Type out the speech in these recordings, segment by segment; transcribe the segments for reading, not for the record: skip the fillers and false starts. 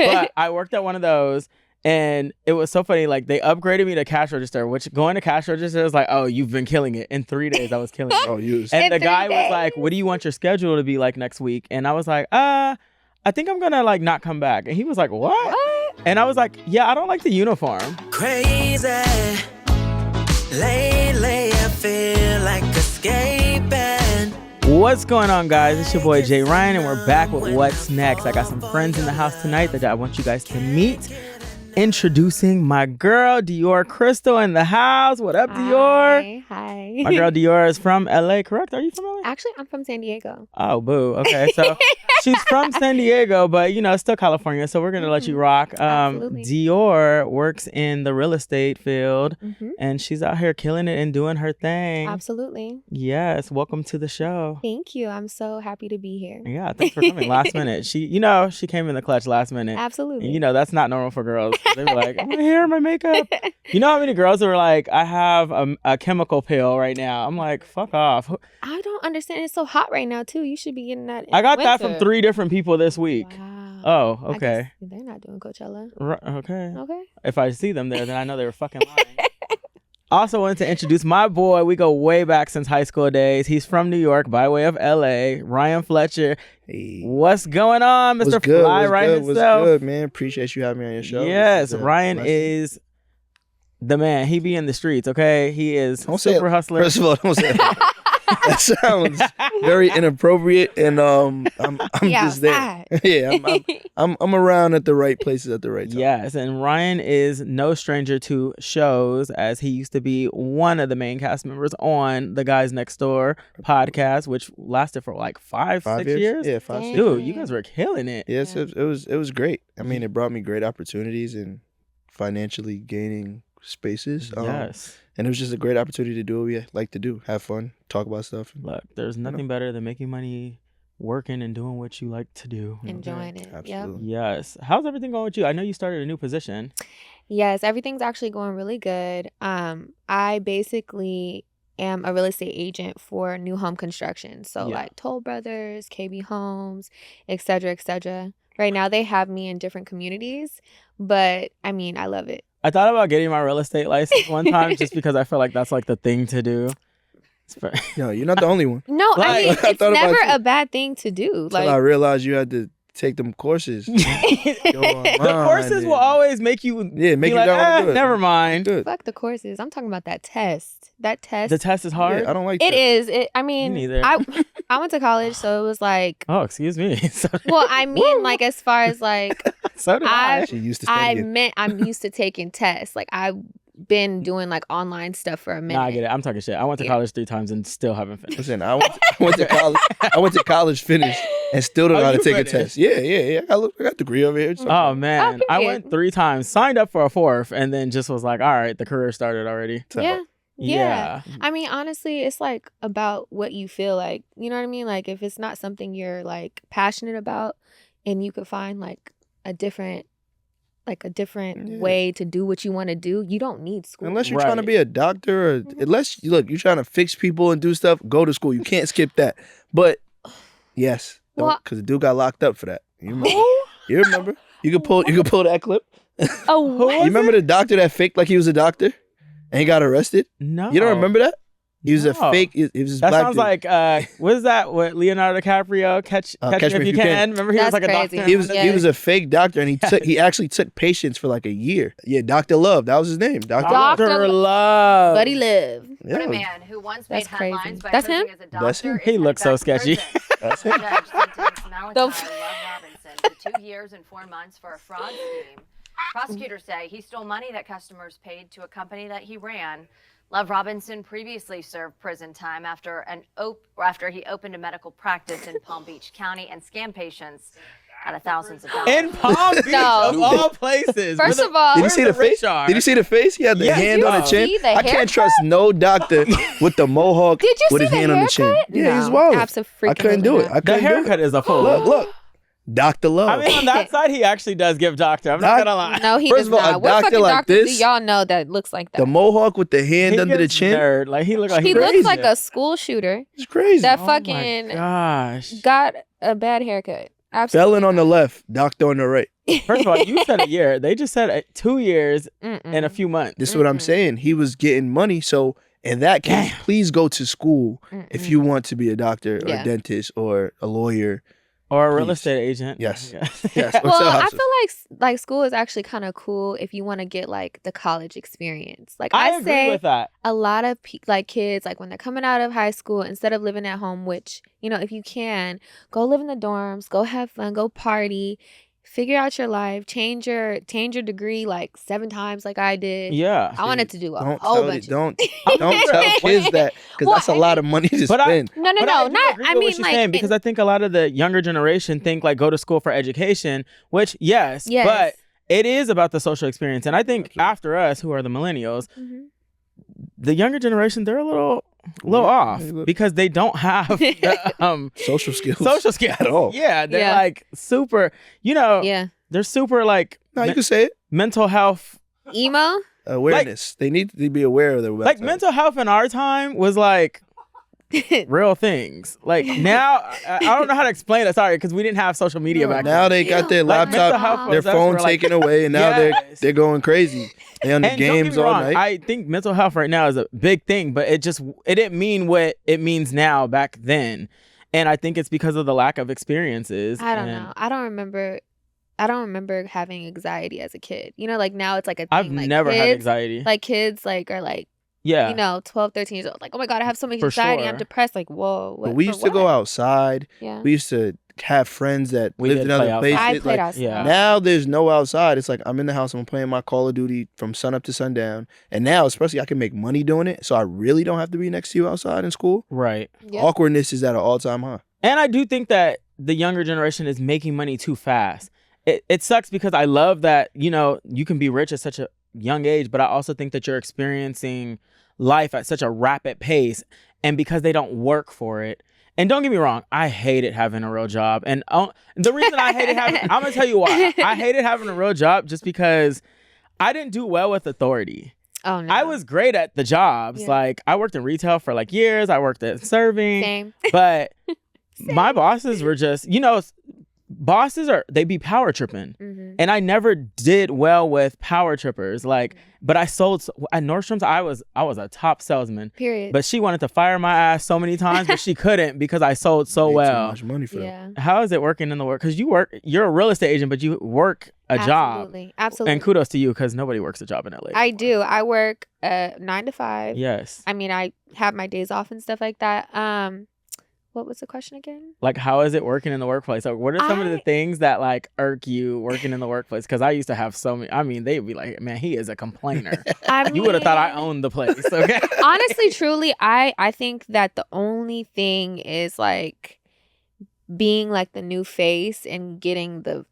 But I worked at one of those. And it was so funny, like they upgraded me to cash register, which going to cash register is like, oh, you've been killing it. In 3 days, I was killing it. Oh, and the guy was like, what do you want your schedule to be like next week? And I was like, I think I'm gonna like not come back. And he was like, what? And I was like, yeah, I don't like the uniform. Crazy. Lately, I feel like escaping. What's going on, guys? It's your boy Jay Ryan, and we're back with What's Next. I got some friends in the house tonight that I want you guys to meet. Introducing my girl, Dior Krystal, in the house. What up, Dior? Hi. My girl Dior is from LA, correct? Are you from LA? Actually, I'm from San Diego. Oh, boo. Okay, so she's from San Diego, but you know, still California. So we're gonna let you rock. Absolutely. Dior works in the real estate field, and she's out here killing it and doing her thing. Absolutely. Yes. Welcome to the show. Thank you. I'm so happy to be here. Yeah, thanks for coming last minute. She came in the clutch last minute. Absolutely. And, that's not normal for girls. They were like, my hair, my makeup. You know how many girls were like, I have a chemical pill right now. I'm like, fuck off. I don't understand. It's so hot right now, too. You should be getting that in I got winter. that from 3 different people this week. Wow. Oh, I okay. guess they're not doing Coachella. Okay. Okay. If I see them there, then I know they were fucking lying. Also wanted to introduce my boy. We go way back since high school days. He's from New York by way of LA. Ryan Fletcher. Hey. What's going on, Mr. What's good? Fly What's right good? himself? What's good, man? Appreciate you having me on your show. Yes, Ryan is the man. He be in the streets, okay? He is super hustler. First of all, don't say that. That sounds very inappropriate, and I'm just there. Yeah, I'm around at the right places at the right time. Yes, and Ryan is no stranger to shows, as he used to be one of the main cast members on the Guys Next Door podcast, which lasted for like 5 6 years. Yeah, 5 6 Dude, you guys were killing it. Yes, it was great. I mean, it brought me great opportunities and financially gaining spaces. Yes. And it was just a great opportunity to do what we like to do, have fun, talk about stuff. Look, there's nothing better than making money, working and doing what you like to do. Enjoying it. Absolutely. Yes. How's everything going with you? I know you started a new position. Yes, everything's actually going really good. I basically am a real estate agent for new home construction. So like Toll Brothers, KB Homes, et cetera, et cetera. Right now they have me in different communities, but I mean, I love it. I thought about getting my real estate license one time just because I feel like that's like the thing to do. No, you're not the only one. No, I mean, it's never a bad thing to do. Until I realized you had to take them courses. The courses will always make you make you like, want to do it. Never mind. Fuck the courses. I'm talking about that test. That test. The test is hard? Yeah, I don't like it. that. It is. I mean, neither. I went to college, so it was like. Oh, excuse me. Well, I mean, like as far as like. So did I. She used to study I'm used to taking tests. Like I've been doing like online stuff for a minute. Nah, I get it. I'm talking shit. I went to college 3 times and still haven't finished. Listen, I went to college. I went to college, finished, and still don't know how to take a test. Yeah. I got a degree over here. Oh man, I went 3 times, signed up for a 4th, and then just was like, all right, the career started already. Yeah. I mean, honestly, it's like about what you feel like. You know what I mean? Like if it's not something you're like passionate about, and you could find like a different way to do what you want to do, you don't need school. Unless you're trying to be a doctor, or unless you're trying to fix people and do stuff, go to school. You can't skip that. But yes, because the dude got locked up for that. You remember? You remember? You could pull that clip. Oh, you remember the doctor that faked like he was a doctor and he got arrested? No, you don't remember that? He was a fake. He was that black sounds dude. like what is that? What Leonardo DiCaprio catch me if you can? Remember he was like a doctor. He was a fake doctor, and he actually took patients for like a year. Yeah, Dr. Love, that was his name. Dr. Love. Buddy Live. Yeah. But a man who once made headlines by That's posing him? as a doctor. He looks so sketchy. That's him. Judge sentenced Love Robinson to 2 years and 4 months for a fraud scheme. Prosecutors say he stole money that customers paid to a company that he ran. Love Robinson previously served prison time after he opened a medical practice in Palm Beach County and scammed patients out of thousands of dollars. In Palm Beach, of all places. First of all, did you see the face? Did you see the face? He had the hand on the chin. I can't trust no doctor with the mohawk with his hand on the chin. Yeah, he's wild. I couldn't do it. The haircut is a fool. Look. Dr. Love. I mean, on that side, he actually does give doctor. I'm not gonna lie. No, he First does of all, not. What fucking like doctor this, do y'all know that looks like that? The mohawk with the hand under the chin. Nerd. Like he looks like he looks like a school shooter. It's crazy. That fucking gosh got a bad haircut. Absolutely. Felon on the left, doctor on the right. First of all, you said a year. They just said 2 years and a few months. This is what I'm saying. He was getting money. So in that case, please go to school if you want to be a doctor or a dentist or a lawyer. Or a real estate agent. Yes. Yes. Well, I feel like school is actually kind of cool if you want to get like the college experience. Like I I agree say, with that. a lot of like kids, like when they're coming out of high school, instead of living at home, which, you know, if you can, go live in the dorms, go have fun, go party, figure out your life, change your degree like 7 times like I did. Yeah. I wanted to do a Don't whole tell bunch. don't tell kids that because that's a lot of money to spend. No, But I do not. agree I with mean, what she's like, saying, because I think a lot of the younger generation think like go to school for education, which yes, but it is about the social experience. And I think after us, who are the millennials, the younger generation, they're a little off because they don't have the, social skills. Social skills at all. Yeah, they're like super. You know, they're super like. No, you can say it. Mental health. Emo. Awareness. They need to be aware of their like mental health in our time was like real things. Like now, I don't know how to explain it. Sorry, because we didn't have social media back then. Now they got their laptop, their phone taken away, and now they're going crazy. They on the games all night. I think mental health right now is a big thing, but it didn't mean what it means now back then. And I think it's because of the lack of experiences. I don't know. I don't remember having anxiety as a kid. You know, like now it's like a thing. I've like never kids, had anxiety. Like kids like are like, you know, 12, 13 years old. Like, oh my God, I have so much anxiety. I'm depressed. Like, whoa. But we used to go outside. Yeah. We used to have friends that lived in other places. I played outside. Yeah. Now there's no outside. It's like I'm in the house. I'm playing my Call of Duty from sun up to sundown. And now, especially, I can make money doing it. So I really don't have to be next to you outside in school. Right. Yep. Awkwardness is at an all-time high. And I do think that the younger generation is making money too fast. It sucks because I love that, you know, you can be rich at such a young age, but I also think that you're experiencing life at such a rapid pace, and because they don't work for it. And don't get me wrong, I hated having a real job. And the reason I hated having, I'm going to tell you why. I hated having a real job just because I didn't do well with authority. Oh, no. I was great at the jobs. Yeah. Like, I worked in retail for like years. I worked at serving. Same. But my bosses were just, you know, bosses they be power tripping. Mm-hmm. And I never did well with power trippers. Like, but I sold at Nordstrom's. I was a top salesman. Period. But she wanted to fire my ass so many times, but she couldn't because I sold so well. Too much money for them. How is it working in the work? Because you're a real estate agent, but you work a job. Absolutely. And kudos to you, because nobody works a job in LA. I do. I work 9 to 5. Yes. I mean, I have my days off and stuff like that. What was the question again? Like, how is it working in the workplace? Like, what are some of the things that like irk you working in the workplace? Because I used to have so many. I mean, they'd be like, "Man, he is a complainer." You would have thought I owned the place. Okay. Honestly, truly, I think that the only thing is like being like the new face and getting the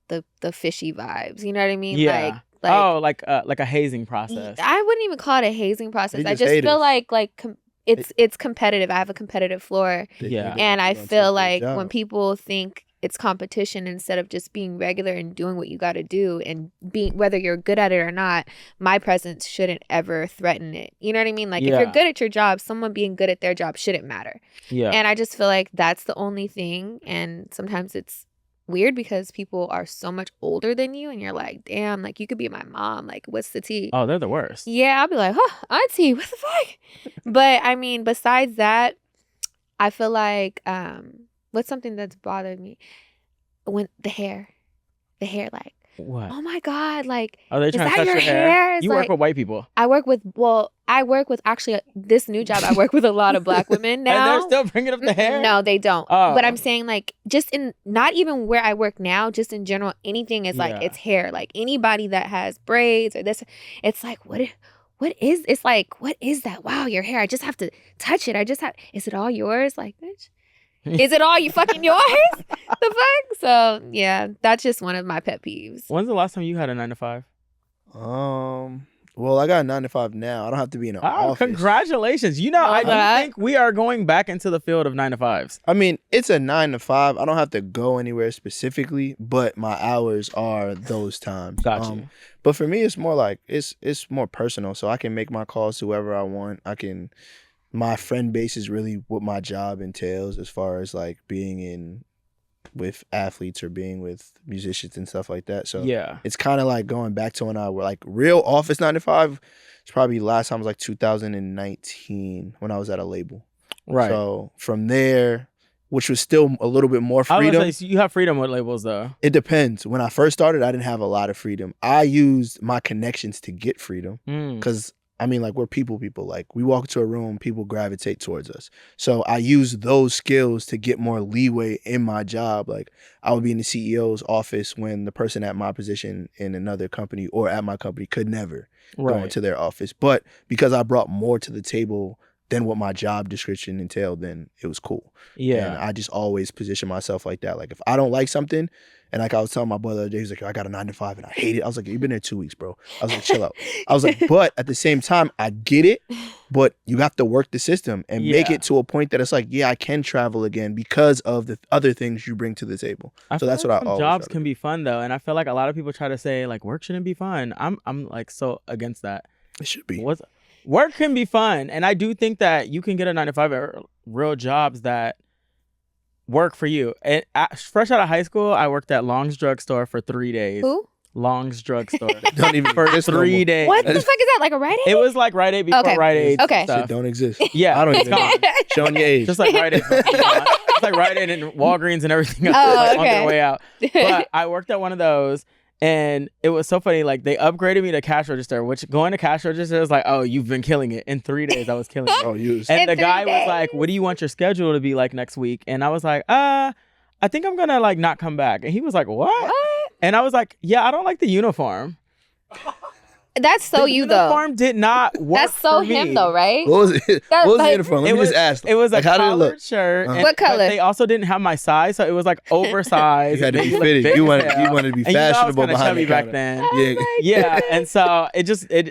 fishy vibes. You know what I mean? Yeah. Like a hazing process. I wouldn't even call it a hazing process. I just feel like it's competitive. I have a competitive floor. Yeah. And I feel like when people think it's competition instead of just being regular and doing what you got to do and being, whether you're good at it or not, my presence shouldn't ever threaten it. You know what I mean? Like if you're good at your job, someone being good at their job shouldn't matter. Yeah. And I just feel like that's the only thing. And sometimes it's weird because people are so much older than you and you're like, damn, like you could be my mom, like what's the tea? Oh, they're the worst. Yeah, I'll be like, auntie, what the fuck? But I mean, besides that, I feel like what's something that's bothered me? When the hair like, what? Oh my God, like, are they trying to touch your hair? You work with white people. I work with actually this new job. I work with a lot of black women now. And they're still bringing up the hair? No, they don't. Oh. But I'm saying like just in, not even where I work now, just in general, anything is like, it's hair. Like anybody that has braids or this, it's like, what is that? Wow, your hair. I just have to touch it. Is it all yours? Like, bitch. Is it all you fucking yours? The fuck? So yeah, that's just one of my pet peeves. When's the last time you had a 9 to 5? Well, I got a 9 to 5 now. I don't have to be in an office. Congratulations. You know, I do think we are going back into the field of 9 to 5s. I mean, it's a 9 to 5. I don't have to go anywhere specifically, but my hours are those times. Got you. But for me, it's more like it's more personal. So I can make my calls to whoever I want. My friend base is really what my job entails as far as like being in with athletes or being with musicians and stuff like that. So Yeah. it's kind of like going back to when I were like real office 9 to 5. It's probably last time was like 2019 when I was at a label. Right. So from there, which was still a little bit more I was freedom. gonna say, so you have freedom with labels though. It depends. When I first started, I didn't have a lot of freedom. I used my connections to get freedom because I mean, like, we're people. Like, we walk into a room, people gravitate towards us. So I use those skills to get more leeway in my job. Like, I would be in the CEO's office when the person at my position in another company or at my company could never go into their office. But because I brought more to the table than what my job description entailed, then it was cool. Yeah. And I just always position myself like that. Like, if I don't like something, and like I was telling my brother the other day, he's like, I got a 9 to 5 and I hate it. I was like, you've been there 2 weeks, bro. I was like, chill out. I was like, but at the same time, I get it, but you have to work the system and make it to a point that it's like, yeah, I can travel again because of the other things you bring to the table. So that's what I always jobs try to can do. be fun though, and I feel like a lot of people try to say like work shouldn't be fun. I'm like so against that. It should be. Work can be fun, and I do think that you can get a 9 to 5 at real jobs that work for you. And fresh out of high school, I worked at Long's drugstore for 3 days. Who? Long's drugstore. Don't even for exist no 3 more. days. What the fuck is that? Like a Rite Aid? It was like Rite Aid before Okay. Rite Aid. Okay. Stuff. Shit don't exist. Yeah, I don't it's even know. gone. Showing your age. Just like Rite Aid. It's like Rite Aid and Walgreens and everything else like, on their way out. But I worked at one of those, and it was so funny. Like, they upgraded me to cash register, which going to cash register is like, oh, you've been killing it. In 3 days, I was killing it. Oh, you. And In the 3 guy was days. like, what do you want your schedule to be like next week? And I was like, I think I'm gonna like not come back. And he was like, what? And I was like, yeah, I don't like the uniform. That's so The you though. uniform did not work. That's so for me. him though, right? What was it? What was the like- uniform? Let It me was- just ask. It was like, a how did it collared look? shirt. and- What but color? they also didn't have my size, so it was like oversized. You had to and be looked fitted. big You as wanted hell. to be And you know, I was fashionable kinda behind the chubby back counter. then. Yeah, Yeah, and so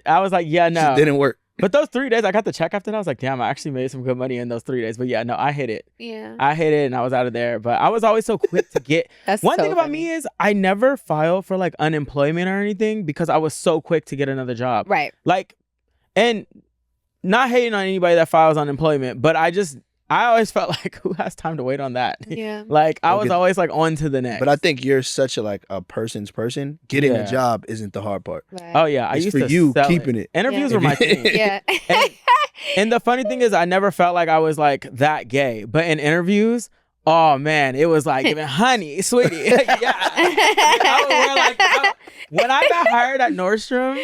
I was like, yeah, it no. just didn't work. But those 3 days, I got the check after that. I was like, damn, I actually made some good money in those 3 days. But yeah, no, I hit it. Yeah. I hit it and I was out of there. But I was always so quick to get. That's One so thing about funny. me is I never filed for like unemployment or anything because I was so quick to get another job. Right. Like, and not hating on anybody that files unemployment, but I always felt like, who has time to wait on that? Yeah. Like, I Don't was get- always like on to the next. But I think you're such a person's person. Getting Yeah. a job isn't the hard part. Right. Oh yeah, I It's used for to you sell keeping it. Interviews Yeah. were my thing. Yeah. And the funny thing is, I never felt like I was like that gay. But in interviews, oh man, it was like giving honey, sweetie. Yeah. I would wear, like, when I got hired at Nordstrom,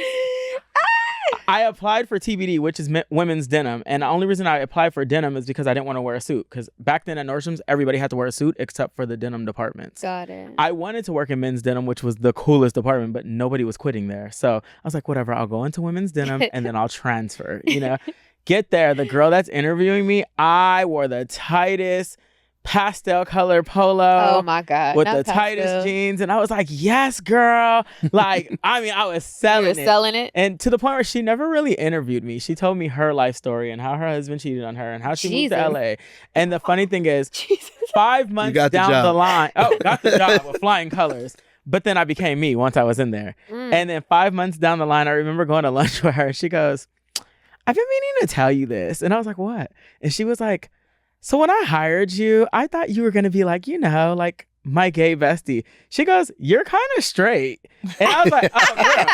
I applied for TBD, which is women's denim. And the only reason I applied for denim is because I didn't want to wear a suit. Because back then at Nordstrom's, everybody had to wear a suit except for the denim departments. Got it. I wanted to work in men's denim, which was the coolest department, but nobody was quitting there. So I was like, whatever, I'll go into women's denim and then I'll transfer, Get there. The girl that's interviewing me, I wore the tightest pastel color polo. Oh my God. With Not the pastel. tightest jeans. And I was like, yes, girl. Like, I mean, I was You selling were it. selling it. And to the point where she never really interviewed me. She told me her life story and how her husband cheated on her and how she moved to Jesus. LA. And the funny thing is, Jesus. 5 months got the down job. the line. Oh, got the job with flying colors. But then I became me once I was in there. And then 5 months down the line, I remember going to lunch with her. And she goes, I've been meaning to tell you this. And I was like, what? And she was like, so when I hired you, I thought you were going to be like, like my gay bestie. She goes, you're kind of straight. And I was like, oh, girl,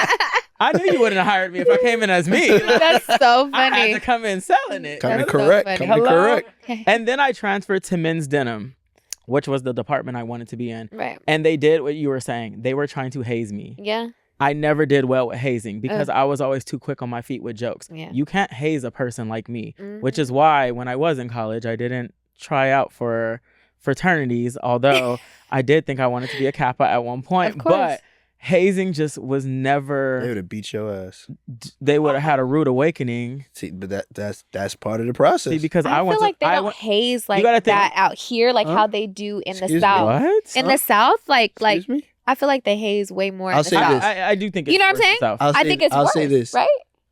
I knew you wouldn't have hired me if I came in as me. Like, That's so I had funny. to come in selling it. Coming That's so correct. funny. Coming Hello? correct. And then I transferred to men's denim, which was the department I wanted to be in. Right. And they did what you were saying. They were trying to haze me. Yeah. I never did well with hazing because I was always too quick on my feet with jokes. Yeah. You can't haze a person like me, Mhm. which is why when I was in college, I didn't try out for fraternities, although I did think I wanted to be a Kappa at one point. Of course. But hazing just was They never, would have beat your ass. they would have had a rude awakening. See, but that's part of the process. See, because I went feel like they I don't went, haze like gotta think- that out here, like Huh? how they do in Excuse the me? South. what? In the South, like Excuse me? I feel like they haze way more I'll in the say South. this. I do think it's You know what I'm worse in saying? the South. I think it's I'll worse, say this. right?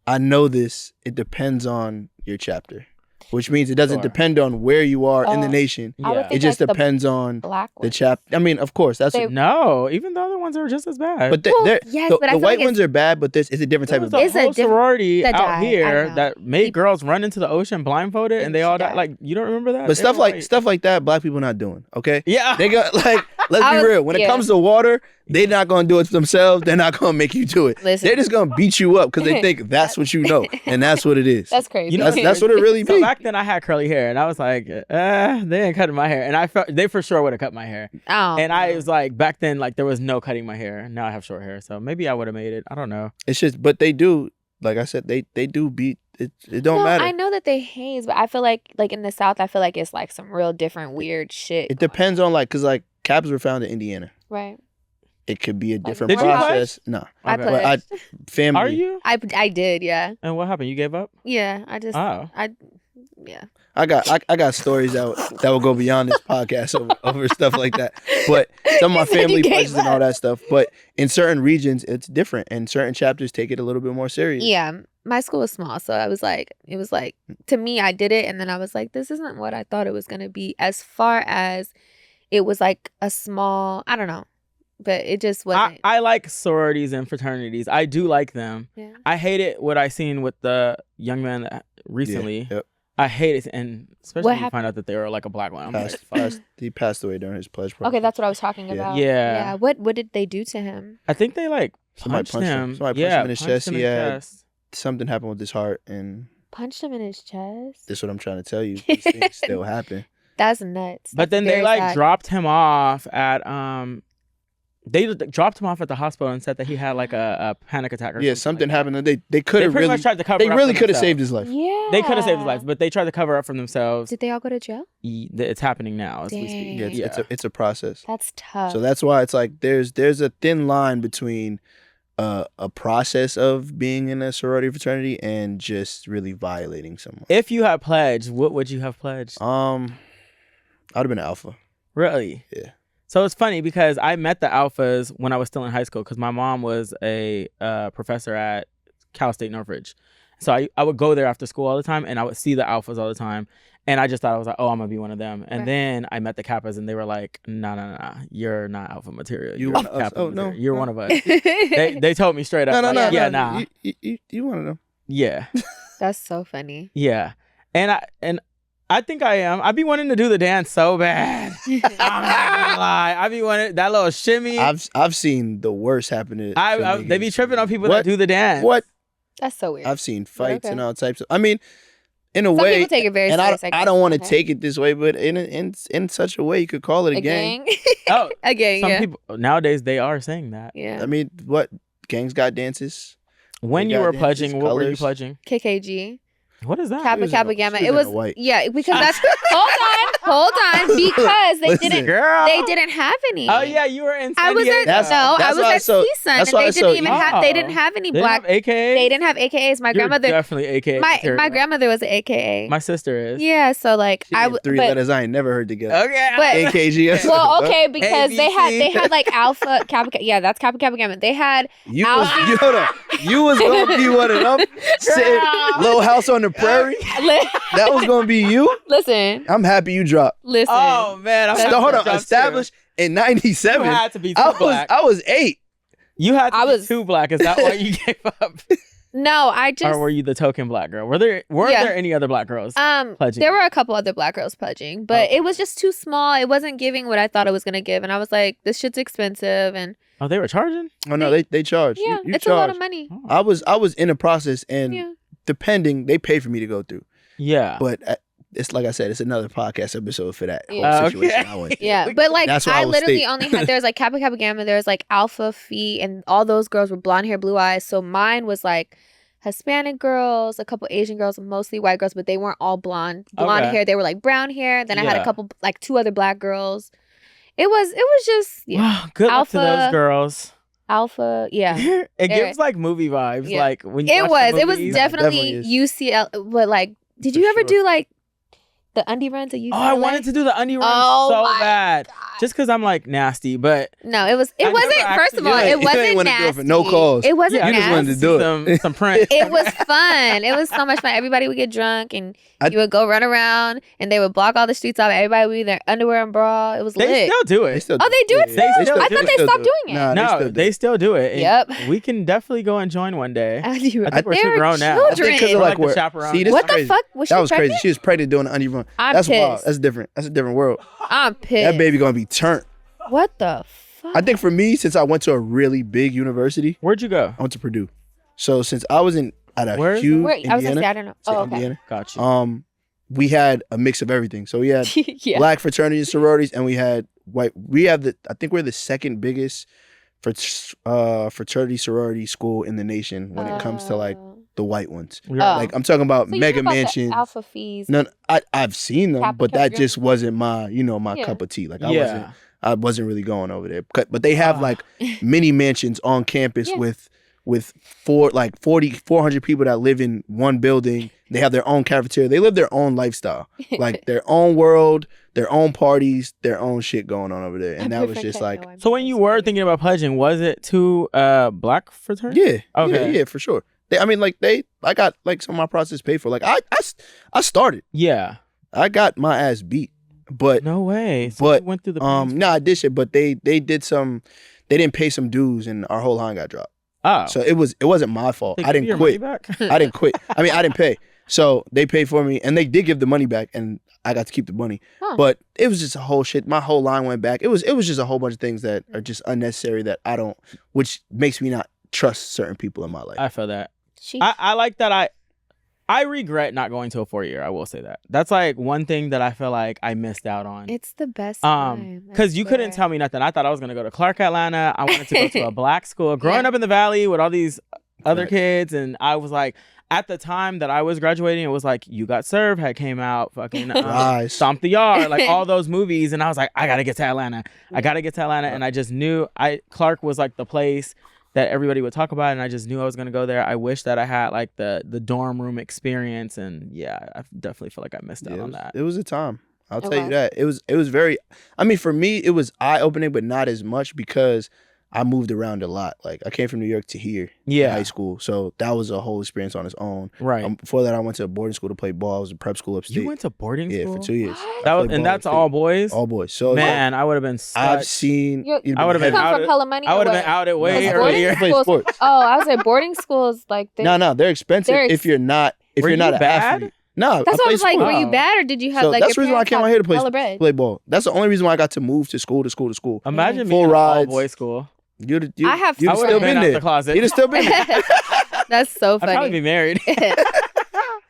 I know this. It depends on your chapter, which means it doesn't Sure. depend on where you are in the Oh. nation. I would Yeah. It think just like the depends on black the one. chapter. I mean, of course, that's. They- No, even the other ones are just as bad. but Well, they're, yes, the, but I the feel white like ones are bad, but this is a different type There of. was It's a a whole diff- sorority that out died, I here know. that made girls run into the ocean blindfolded, and they all died. died. Like, you don't remember that? But They stuff were like stuff like that, black people not doing. Okay, yeah, they got like let's be was- real. When it yeah. comes to water, they're not gonna do it themselves. They're not gonna make you do it. Listen. They're just gonna beat you up because they think that's what you know, and that's what it is. That's crazy. You know, That's what it really So be. back then I had curly hair, and I was like, they ain't cutting my hair, and I felt they for sure would have cut my hair. Oh, And I was like, back then, like there was no cutting my hair. Now I have short hair, so maybe I would have made it. I don't know. It's just, but they do. Like I said, they do beat. It don't matter. I know that they haze, but I feel like in the South, I feel like it's like some real different weird shit. It depends on like, cause like cabs were found in Indiana. Right. It could be a different Did you process. No, I Okay. but pledged. family. Are you? I did, yeah. And what happened? You gave up? Yeah. I just Oh. yeah. I got stories that will go beyond this podcast over stuff like that. But some of my You said you family gave pledges and all up. that stuff. But in certain regions, it's different, and certain chapters take it a little bit more serious. Yeah. My school was small, so it was like to me, I did it, and then I was like, this isn't what I thought it was gonna be. As far as it was like a small, I don't know, but it just wasn't. I like sororities and fraternities. I do like them. Yeah. I hate it what I seen with the young man that recently. Yep. I hate it, and especially What when you happened? find out that they were like a black one. I'm like, fuck. He passed away during his pledge. Okay, that's what I was talking Yeah. about. Yeah. What did they do to him? I think they like Somebody punched him. Somebody yeah, punched him in his punched chest. him He in his had chest. something happened with his heart, and Punched him in his chest. this is what I'm trying to tell you. These things still happen. That's nuts. But That's then they very like sad. dropped him off at they dropped him off at the hospital and said that he had like a panic attack or Yeah, like something that. happened. And they They could have pretty really, much tried to cover they it up really for could have themselves. saved his life. Yeah. They could have saved his life, but they tried to cover up for themselves. Did they all go to jail? It's happening now as we speak. Dang. Yeah, it's a process. That's tough. So that's why it's like there's a thin line between a process of being in a sorority fraternity and just really violating someone. If you had pledged, what would you have pledged? I'd have been an alpha. Really? Yeah. So it's funny because I met the alphas when I was still in high school because my mom was a professor at Cal State Northridge. So I would go there after school all the time and I would see the alphas all the time. And I just thought I was like, oh, I'm going to be one of them. And Right. then I met the Kappas and they were like, no, you're not alpha material. You You're one of us. Kappa Oh, no. material. You're no. one of us. They told me straight up. No, like, yeah, no. nah. You one of them. Yeah. That's so funny. Yeah. And I think I am. I be wanting to do the dance so bad. I'm not gonna lie. I be wanting that little shimmy. I've seen the worst happen to They be tripping on people What? that do the dance. What? That's so weird. I've seen fights okay. and all types of. I mean, in a Some way, people take it very and serious. I don't want to okay. take it this way, but in such a way, you could call it a a gang. gang. Oh, A gang, some yeah. people nowadays they are saying that. Yeah. I mean, what gangs got dances? When They you got were dances, pledging, what were you colors. pledging? KKG. What is that? Kappa was in Kappa a- Gamma. she It was was in a white. yeah, because that's hold on, because they Listen, didn't Girl. they didn't have any. Oh yeah, you were in San I was Diego. at That's- no, I that's was why at so- CSUN that's and why they so- didn't even have they didn't Oh. have any They black. didn't have AKAs? They didn't have AKAs. My You're grandmother, definitely AKA. my material. grandmother was an AKA. My sister is. Yeah, so like She I had would, three but, letters I ain't never heard together. Okay. But- AKG. well, okay, because they ABC. had like Alpha Kappa. Yeah, that's Kappa Kappa Gamma. They had You I'll- was hold on. You was gonna be one of them. Sitting, Little House on the Prairie. That was gonna be you. listen, I'm happy you dropped. listen. Oh man, I'm Hold on. jump Established in too. You '97. had to be too I was black. 8. You had to I be was- too black. Is that why you gave up? No, I just Or were you the token black girl? Weren't Yeah. there any other black girls? pledging? There were a couple other black girls pledging, but it was just too small. It wasn't giving what I thought it was gonna give, and I was like, this shit's expensive, and Oh, they were charging? Oh no, they charge. yeah, You it's charge. a lot of money. Oh. I was in a process, and Yeah. depending, they pay for me to go through. Yeah. But it's like I said, it's another podcast episode for that whole Yeah. situation Okay. I went through. Yeah, but like That's what I I will literally state. only had there was like Kappa Kappa Gamma, there was like Alpha Phi, and all those girls were blonde hair, blue eyes. So mine was like Hispanic girls, a couple Asian girls, mostly white girls, but they weren't all blonde Okay. hair. They were like brown hair. Then I had Yeah. a couple like 2 other black girls. It was just yeah. Wow, good luck to Alpha- those girls. Alpha, yeah. It gives like movie vibes. Yeah. Like when you It watch was. the It was movies. definitely definitely UCL. But like, did For you ever sure. do like the undie runs at UCLA? Oh, I wanted to do the undie run Oh so my bad. God. Just because I'm like nasty, but No, it was. It I never wasn't. First actually- of all, You it ain't- you ain't wasn't wanna do it nasty. for no cause. It wasn't yeah, You just nasty. wanted to do it. some print. It was fun. It was so much fun. Everybody would get drunk and I- you would go run around and they would block all the streets off. Everybody would be in their underwear and bra. It was They lit. still do They it. still Oh, they do it They still? still I do thought it. they stopped doing it. Nah, No, still do they it. still do it. And Yep. We can definitely go and join one day. I I think we're too They're grown now. I think 'cause children. of like We're where, the chaperone. see, this What is the crazy. fuck? Was she That was crazy. pregnant? She was pregnant doing the undie run. I'm That's pissed. wild. That's different. That's a different world. I'm pissed. That baby gonna be turned. What the fuck? I think for me, since I went to a really big university, Where'd you go? I went to Purdue. So since I was at a Where? huge Wait, I was gonna Indiana, say I don't know. Oh, okay. Indiana, Got you. we had a mix of everything. So we had Yeah. black fraternities and sororities, and we had white. We have I think we're the second biggest fraternity sorority school in the nation when it comes to like the white ones. Like I'm talking about So you mega know about the mansions. Alpha Fees. No, I've seen them, Kappa but that Kappa. just wasn't my Yeah. cup of tea. Like Yeah. I wasn't really going over there. But they have like mini mansions on campus Yeah. with 400 people that live in one building. They have their own cafeteria. They live their own lifestyle, like their own world, their own parties, their own shit going on over there. And that was just like, So when you were thinking about pledging, was it to black fraternity? yeah, Okay. yeah, for sure. I got like some of my process paid for. Like I started. Yeah. I got my ass beat, but No way. So but you went through the no, I did shit, but they didn't pay some dues and our whole line got dropped. Oh. So it wasn't my fault. They I give you didn't your money quit. back? I didn't quit. I mean, I didn't pay. So they paid for me and they did give the money back and I got to keep the money. Huh. But it was just a whole shit. My whole line went back. It was just a whole bunch of things that are just unnecessary that which makes me not trust certain people in my life. I feel that. She, I like that. I regret not going to a 4-year. I will say that. That's like one thing that I feel like I missed out on. it's the best time. Because you couldn't tell me nothing. I thought I was gonna go to Clark, Atlanta. I wanted to go to a black school. Growing Yeah. up in the Valley with all these other Right. kids, and I was like, at the time that I was graduating, it was like You Got Served had came out, fucking Rise. Stomp the Yard, like all those movies, and I was like, I gotta get to Atlanta. I gotta get to Atlanta, and I just knew Clark was like the place that everybody would talk about, and I just knew I was gonna go there. I wish that I had like the dorm room experience, and yeah, I definitely feel like I missed out on that. It was a time. I'll It tell you was. that. It was very, I mean, for me, it was eye-opening, but not as much because I moved around a lot. Like, I came from New York to here in Yeah. high school. So that was a whole experience on its own. Right. Before that, I went to a boarding school to play ball. I was in prep school upstate. You went to boarding Yeah, school? for 2 years. That was, played and ball that's upstate. all boys? All boys. So Man, I would have been I've such... seen. You- I would've You been come out from it- hella money. I or would have what? been out it way No, earlier. I played schools- sports. Oh, I was at boarding schools. Like they, No, they're expensive They're if you're not Were an you bad? athlete. No, That's what I was like. sports. Were you bad or did you have So like? that's the your reason why I parents came out had here to hella bread? play ball. That's the only reason why I got to move to school. Imagine Full being in an rides. all-boys school. You'd I have you'd I have would have still been been out there. the closet. You'd have still been there. That's so I'd probably be funny. married.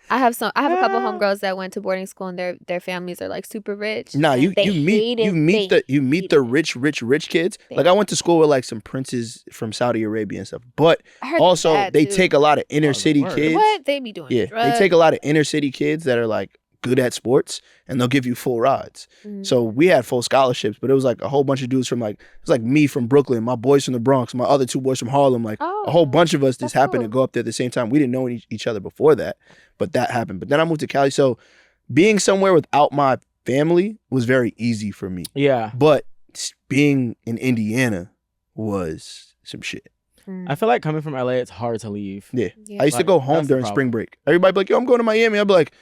I have a couple homegirls that went to boarding school and their families are like super rich. Nah, you They meet hated the rich kids. They- Like I went to school with like some princes from Saudi Arabia and stuff. But I heard also that they too. take a lot of inner Oh, city word. kids. What they be doing? Yeah, drugs. they take a lot of inner city kids that are like good at sports and they'll give you full rides. Mhm. So we had full scholarships, but it was like a whole bunch of dudes from like, it was like me from Brooklyn, my boys from the Bronx, my other 2 boys from Harlem, like a whole bunch of us just that's happened to cool. go up there at the same time. We didn't know each other before that, but that happened. But then I moved to Cali. So being somewhere without my family was very easy for me. Yeah. But being in Indiana was some shit. I feel like coming from LA, it's hard to leave. Yeah. Yeah. I used to Like, go home that's the during problem. spring break. Everybody be like, yo, I'm going to Miami. I'd be like,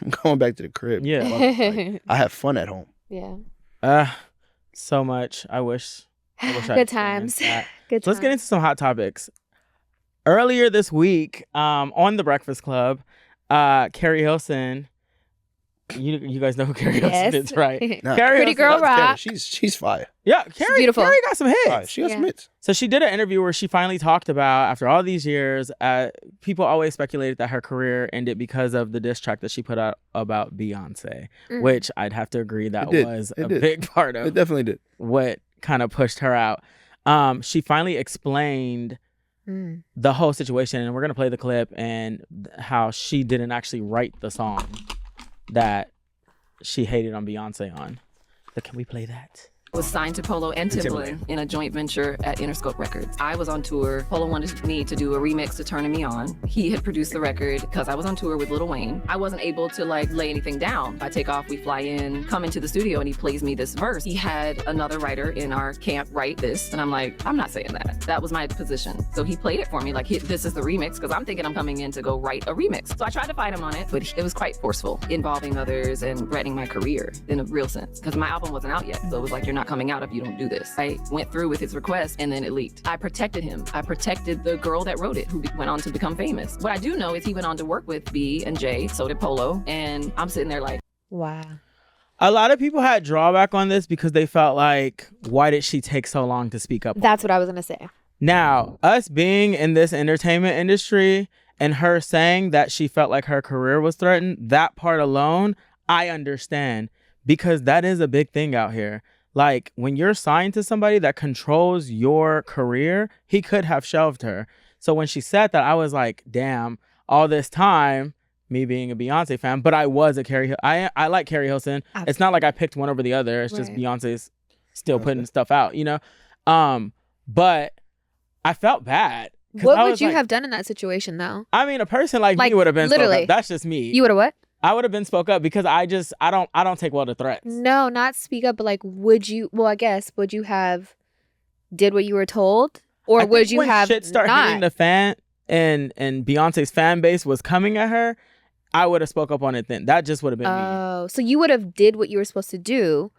I'm going back to the crib. Yeah. Like, I have fun at home. Yeah. So much. I wish I Good experienced times. that. Good So let's get into some hot topics. Earlier this week, on The Breakfast Club, Keri Hilson, you guys know who Keri Hilson is, right? Nah, Keri Pretty Hilson- Girl Keri, Rock. she's fire. Yeah, Keri, beautiful. Keri got some hits. Fire. She got some Yeah. hits. So she did an interview where she finally talked about, after all these years, people always speculated that her career ended because of the diss track that she put out about Beyonce, Mm. which I'd have to agree that It did. was It a did. big part It of definitely did. what kind of pushed her out. She finally explained Mm. the whole situation, and we're going to play the clip and how she didn't actually write the song that she hated on Beyonce on. But can we play that? Was signed to Polo and Timbaland in a joint venture at Interscope Records. I was on tour. Polo wanted me to do a remix to Turning Me On. He had produced the record because I was on tour with Lil Wayne. I wasn't able to like lay anything down. I take off, we fly in, come into the studio, and he plays me this verse. He had another writer in our camp write this, and I'm like, I'm not saying that. That was my position. So he played it for me like, this is the remix, because I'm thinking I'm coming in to go write a remix. So I tried to fight him on it, but it was quite forceful, involving others and threatening my career in a real sense, because my album wasn't out yet. So it was like, you're not coming out if you don't do this. I went through with his request and then it leaked. I protected him. I protected the girl that wrote it, who went on to become famous. What I do know is he went on to work with B and J, so did Polo, and I'm sitting there like, Wow. A lot of people had drawback on this because they felt like, why did she take so long to speak up? That's what I was gonna say. Now, us being in this entertainment industry and her saying that she felt like her career was threatened, that part alone, I understand, because that is a big thing out here. Like, when you're signed to somebody that controls your career, he could have shelved her. So when she said that, I was like, damn, all this time, me being a Beyonce fan, but I was a Keri. I like Keri Hilson. Absolutely. It's not like I picked one over the other. It's just Beyonce's still putting stuff out, you know? But I felt bad. What would you have done in that situation, though? I mean, a person like me would have been literally. spoke up. That's just me. You would have what? I would have been spoke up because I don't take well to threats. No, not speak up, but like, would you? Well, I guess would you have did what you were told, or would you have shit start not? hitting the fan and Beyonce's fan base was coming at her, I would have spoke up on it then. That just would have been me. Oh, so you would have did what you were supposed to do,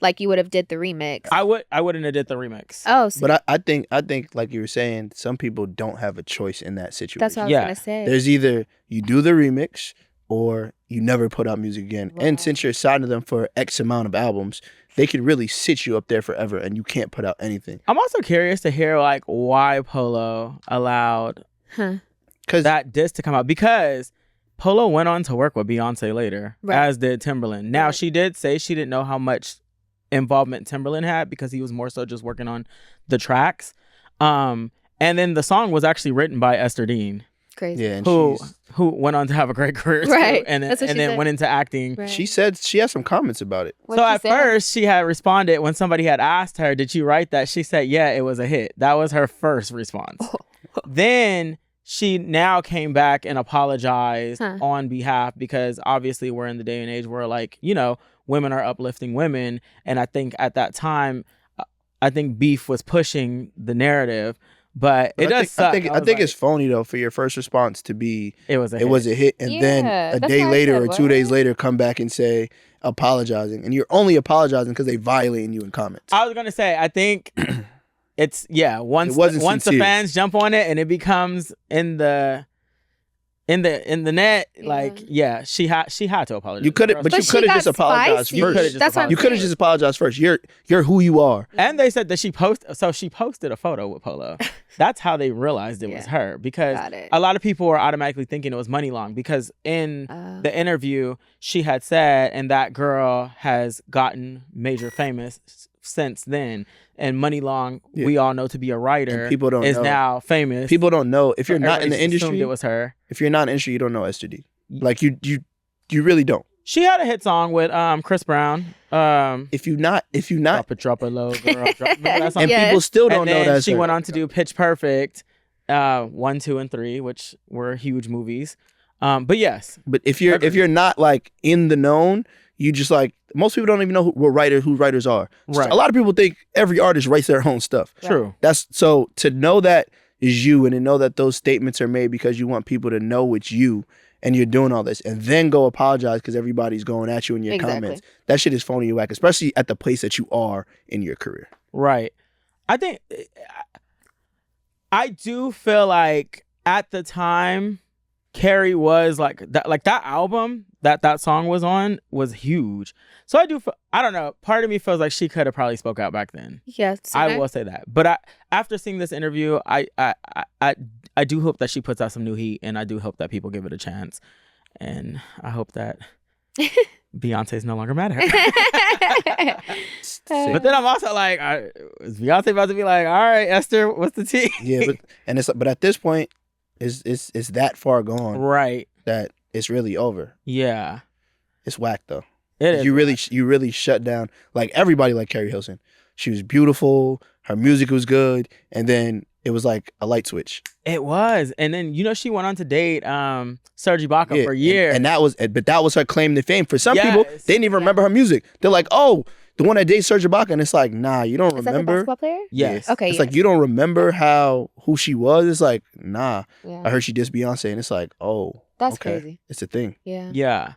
like you would have did the remix. I wouldn't have did the remix. Oh, so But I think like you were saying, some people don't have a choice in that situation. that's what I was gonna say. There's either you do the remix or you never put out music again. Right. And since you're signed to them for X amount of albums, they could really sit you up there forever and you can't put out anything. I'm also curious to hear like why Polo allowed that diss to come out, because Polo went on to work with Beyonce later, as did Timberland. Now, she did say she didn't know how much involvement Timberland had because he was more so just working on the tracks. And then the song was actually written by Esther Dean. Crazy. Yeah, and who went on to have a great career too, Right. and That's what she then said. went into acting. Right. she said she had some comments about it. What'd So she at say? first she had responded when somebody had asked her, did you write that? She said, yeah, it was a hit. That was her first response. Then she now came back and apologized on behalf, because obviously we're in the day and age where, like, you know, women are uplifting women. And I think at that time, I think beef was pushing the narrative. But it does suck. I think it's phony though for your first response to be it was a hit, and then Yeah, a that's day what I later said, or what? 2 days later come back and say apologizing, and you're only apologizing because they violating you in comments. I was gonna say, I think it's once It wasn't the sincere. fans jump on it and it becomes in the net, like she had to apologize. You could have, but you she could have got just apologized spicy. first. That's what I'm You could have saying. just apologized first. You're who you are. And they said that she posted a photo with Polo. That's how they realized it was her, because Got it. a lot of people were automatically thinking it was Money Long, because in the interview she had said, and that girl has gotten major famous since then. And Money Long, we all know to be a writer, And people don't is know. now famous. People don't know if you're not in the Everybody assumed industry. it was her. If you're not in the industry, you don't know Esther D. Like you really don't. She had a hit song with Chris Brown. If you not, Drop it low, girl. Remember that song? and Yes. people still don't And know then that she went on to do Pitch Perfect, 1, 2, and 3, which were huge movies. But yes, But if you're not like in the known, you just like most people don't even know who writers are. Right. A lot of people think every artist writes their own stuff. true. That's so to know that is you, and to know that those statements are made because you want people to know it's you and you're doing all this, and then go apologize because everybody's going at you in your Exactly. comments. That shit is phony whack, especially at the place that you are in your career. Right. I think I do feel like at the time Keri was like that album that song was on was huge. So I don't know. Part of me feels like she could have probably spoke out back then. Yes. I will say that. But after seeing this interview, I do hope that she puts out some new heat, and I do hope that people give it a chance. And I hope that Beyonce's no longer mad at her. But then I'm also like, is Beyonce about to be like, all right, Esther, what's the tea? Yeah, but at this point, it's that far gone Right. that it's really over. Yeah. It's whack though. It is. You really shut down like everybody like Keri Hilson. She was beautiful, her music was good, and then it was like a light switch. It was. And then, she went on to date Serge Ibaka for years. And that was her claim to fame. For some Yes. people, they didn't even remember her music. They're like, oh, the one that dated Serge Ibaka, and it's like, nah, you don't Is that the remember. basketball player? Yes. Okay. It's like you don't remember who she was. It's like, nah. Yeah. I heard she dissed Beyonce, and it's like, oh, That's okay. crazy. It's a thing. Yeah. Yeah.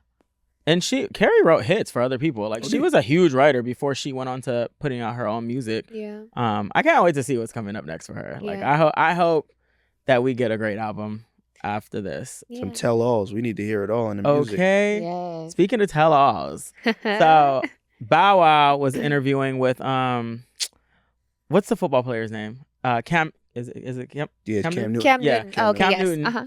And Keri wrote hits for other people. Like, she was a huge writer before she went on to putting out her own music. Yeah. I can't wait to see what's coming up next for her. Like, Yeah. I hope that we get a great album. after this. Some tell-alls. We need to hear it all in the music. Okay. Yes. Speaking of tell-alls, so Bow Wow was interviewing with what's the football player's name? Cam. Is it Cam? Yeah, Cam Cam Newton. Cam Yeah, Newton. Cam Okay, yes. Newton. Uh-huh.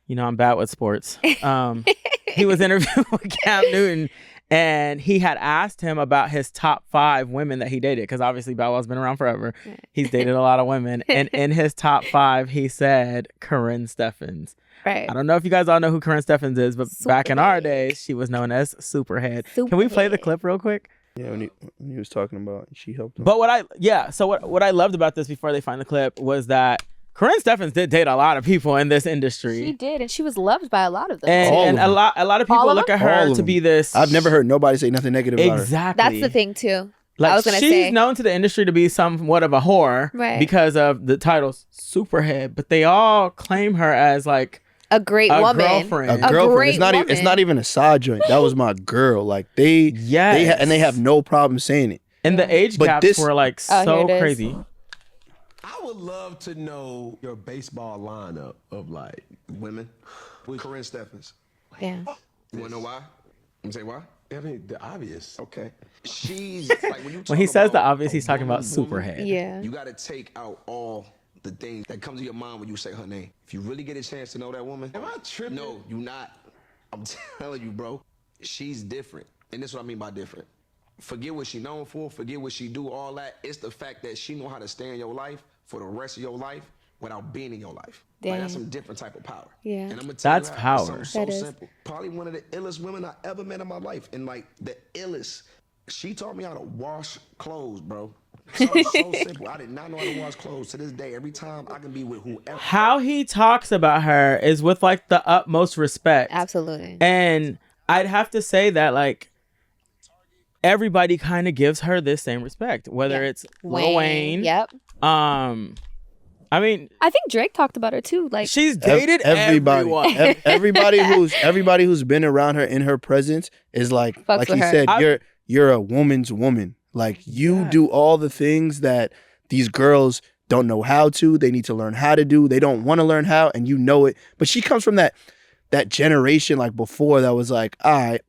You know, I'm bad with sports. He was interviewing with Cam Newton, and he had asked him about his top 5 women that he dated, because obviously Bow Wow's been around forever. He's dated a lot of women. And in his top 5, he said Karrine Steffans. Right. I don't know if you guys all know who Karrine Steffans is, but back in our Superhead. days, she was known as Superhead. Can we play the Superhead. clip real quick? Yeah, when he was talking about, she helped him. But what I loved about this before they find the clip was that Karrine Steffans did date a lot of people in this industry. She did, and she was loved by a lot of them. And All of a lot of people All of look at All her of to them. be this. I've never heard nobody say nothing negative about her. Exactly. That's the thing too. Like, I was gonna she's say. known to the industry to be somewhat of a whore Right. because of the titles Superhead, but they all claim her as like A great a woman. girlfriend. A girlfriend. great It's not even. It's woman. not even a side joint. That was my girl. Like Yes. and they have no problem saying it. And the age But gaps this- were like Oh, so here it is. crazy. I would love to know your baseball lineup of like women. With Karrine Steffans. Yeah. You wanna know why? You say why? I mean, the obvious. Okay. She's like when you When he talk says the about obvious, a he's talking about woman, Superhead. Yeah. You gotta take out all the things that come to your mind when you say her name. If you really get a chance to know that woman, Am I tripping? No, you not. I'm telling you, bro. She's different, and this is what I mean by different. Forget what she known for. Forget what she do. All that. It's the fact that she know how to stay in your life for the rest of your life without being in your life. Like, that's Dang. some different type of power. Yeah. And I'm gonna tell That's you how. It's power. something That so is. simple. Probably one of the illest women I ever met in my life, and like the illest. She taught me how to wash clothes, bro. Something so simple. I did not know how to wash clothes. To this day, every time I can be with whoever. How he talks about her is with like the utmost respect. Absolutely. And I'd have to say that like everybody kind of gives her this same respect, whether it's Lil Wayne. Yep. I mean, I think Drake talked about her too. Like, she's dated Everybody. everyone. Everybody who's been around her in her presence is like Fucks like with he her. said, you're a woman's woman. Like you do all the things that these girls don't know how to. They need to learn how to do. They don't want to learn how, and you know it. But she comes from that generation like before that was like, all right,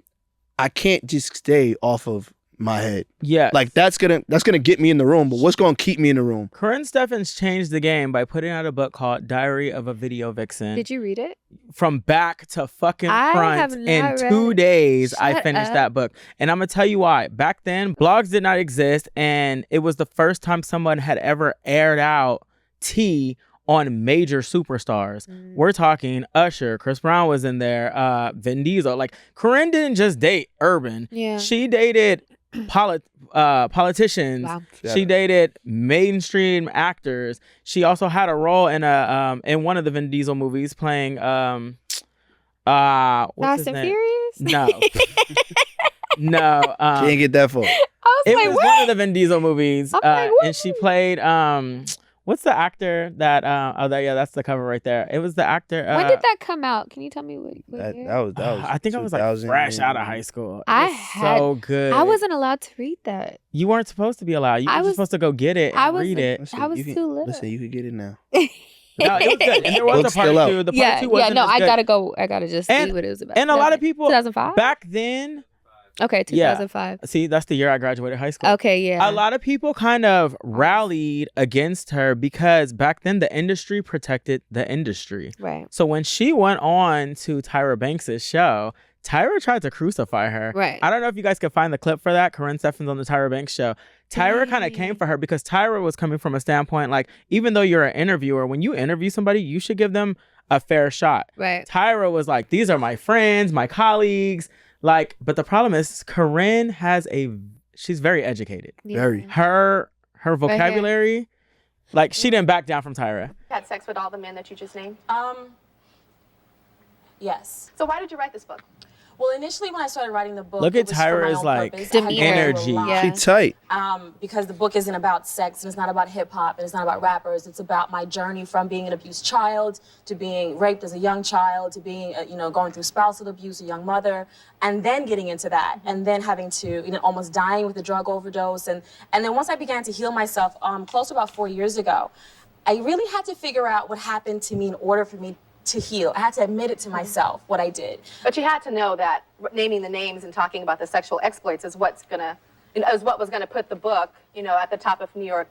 I can't just stay off of my head. Yeah. Like that's gonna get me in the room, but what's gonna keep me in the room? Karrine Steffans changed the game by putting out a book called Diary of a Video Vixen. did you read it? From back to fucking I front have in not 2 read- days. I Shut finished up. that book. And I'm going to tell you why. Back then, blogs did not exist. And it was the first time someone had ever aired out tea on major superstars. We're talking Usher, Chris Brown was in there, Vin Diesel. Like, Karrine didn't just date urban. Yeah. She dated politicians. Wow. She dated mainstream actors. She also had a role in in one of the Vin Diesel movies playing what's Fast his and name? Furious? No. No. Can't get that far. I was It like, was what? one of the Vin Diesel movies. I'm like, what? And she played what's the actor that that's the cover right there. It was the actor When did that come out? Can you tell me what That year? was I think I was like 2000 fresh out of high school. It I was had- so good. I wasn't allowed to read that. You weren't supposed to be allowed. You I were was- supposed to go get it I and was- read it. Listen, I was you can- too little. Listen, you could get it now. No, it was good. And there was Book's a part still out. 2. The part Yeah, 2 yeah, wasn't no, as I good. gotta go. I gotta just And- see what it was about. And a lot of people 2005. back then. Okay, Yeah. 2005. See, that's the year I graduated high school. Okay, yeah. A lot of people kind of rallied against her because back then the industry protected the industry. Right. So when she went on to Tyra Banks' show, Tyra tried to crucify her. Right. I don't know if you guys could find the clip for that. Karrine Steffans on the Tyra Banks show. Tyra kind of came for her because Tyra was coming from a standpoint like, even though you're an interviewer, when you interview somebody, you should give them a fair shot. Right. Tyra was like, these are my friends, my colleagues. Like, but the problem is Karrine she's very educated. Very. Her vocabulary, like she didn't back down from Tyra. Had sex with all the men that you just named? Yes. So why did you write this book? Well, initially when I started writing the book, Look it at was for my Tyra's own like purpose. I had to go through a energy. lot. Yeah. She tight. Because the book isn't about sex and it's not about hip hop and it's not about rappers. It's about my journey from being an abused child to being raped as a young child to being, going through spousal abuse, a young mother, and then getting into that and then having to, almost dying with a drug overdose. And then once I began to heal myself, close to about 4 years ago, I really had to figure out what happened to me in order for me to heal. I had to admit it to myself, what I did. But you had to know that naming the names and talking about the sexual exploits is what was gonna put the book, at the top of New York's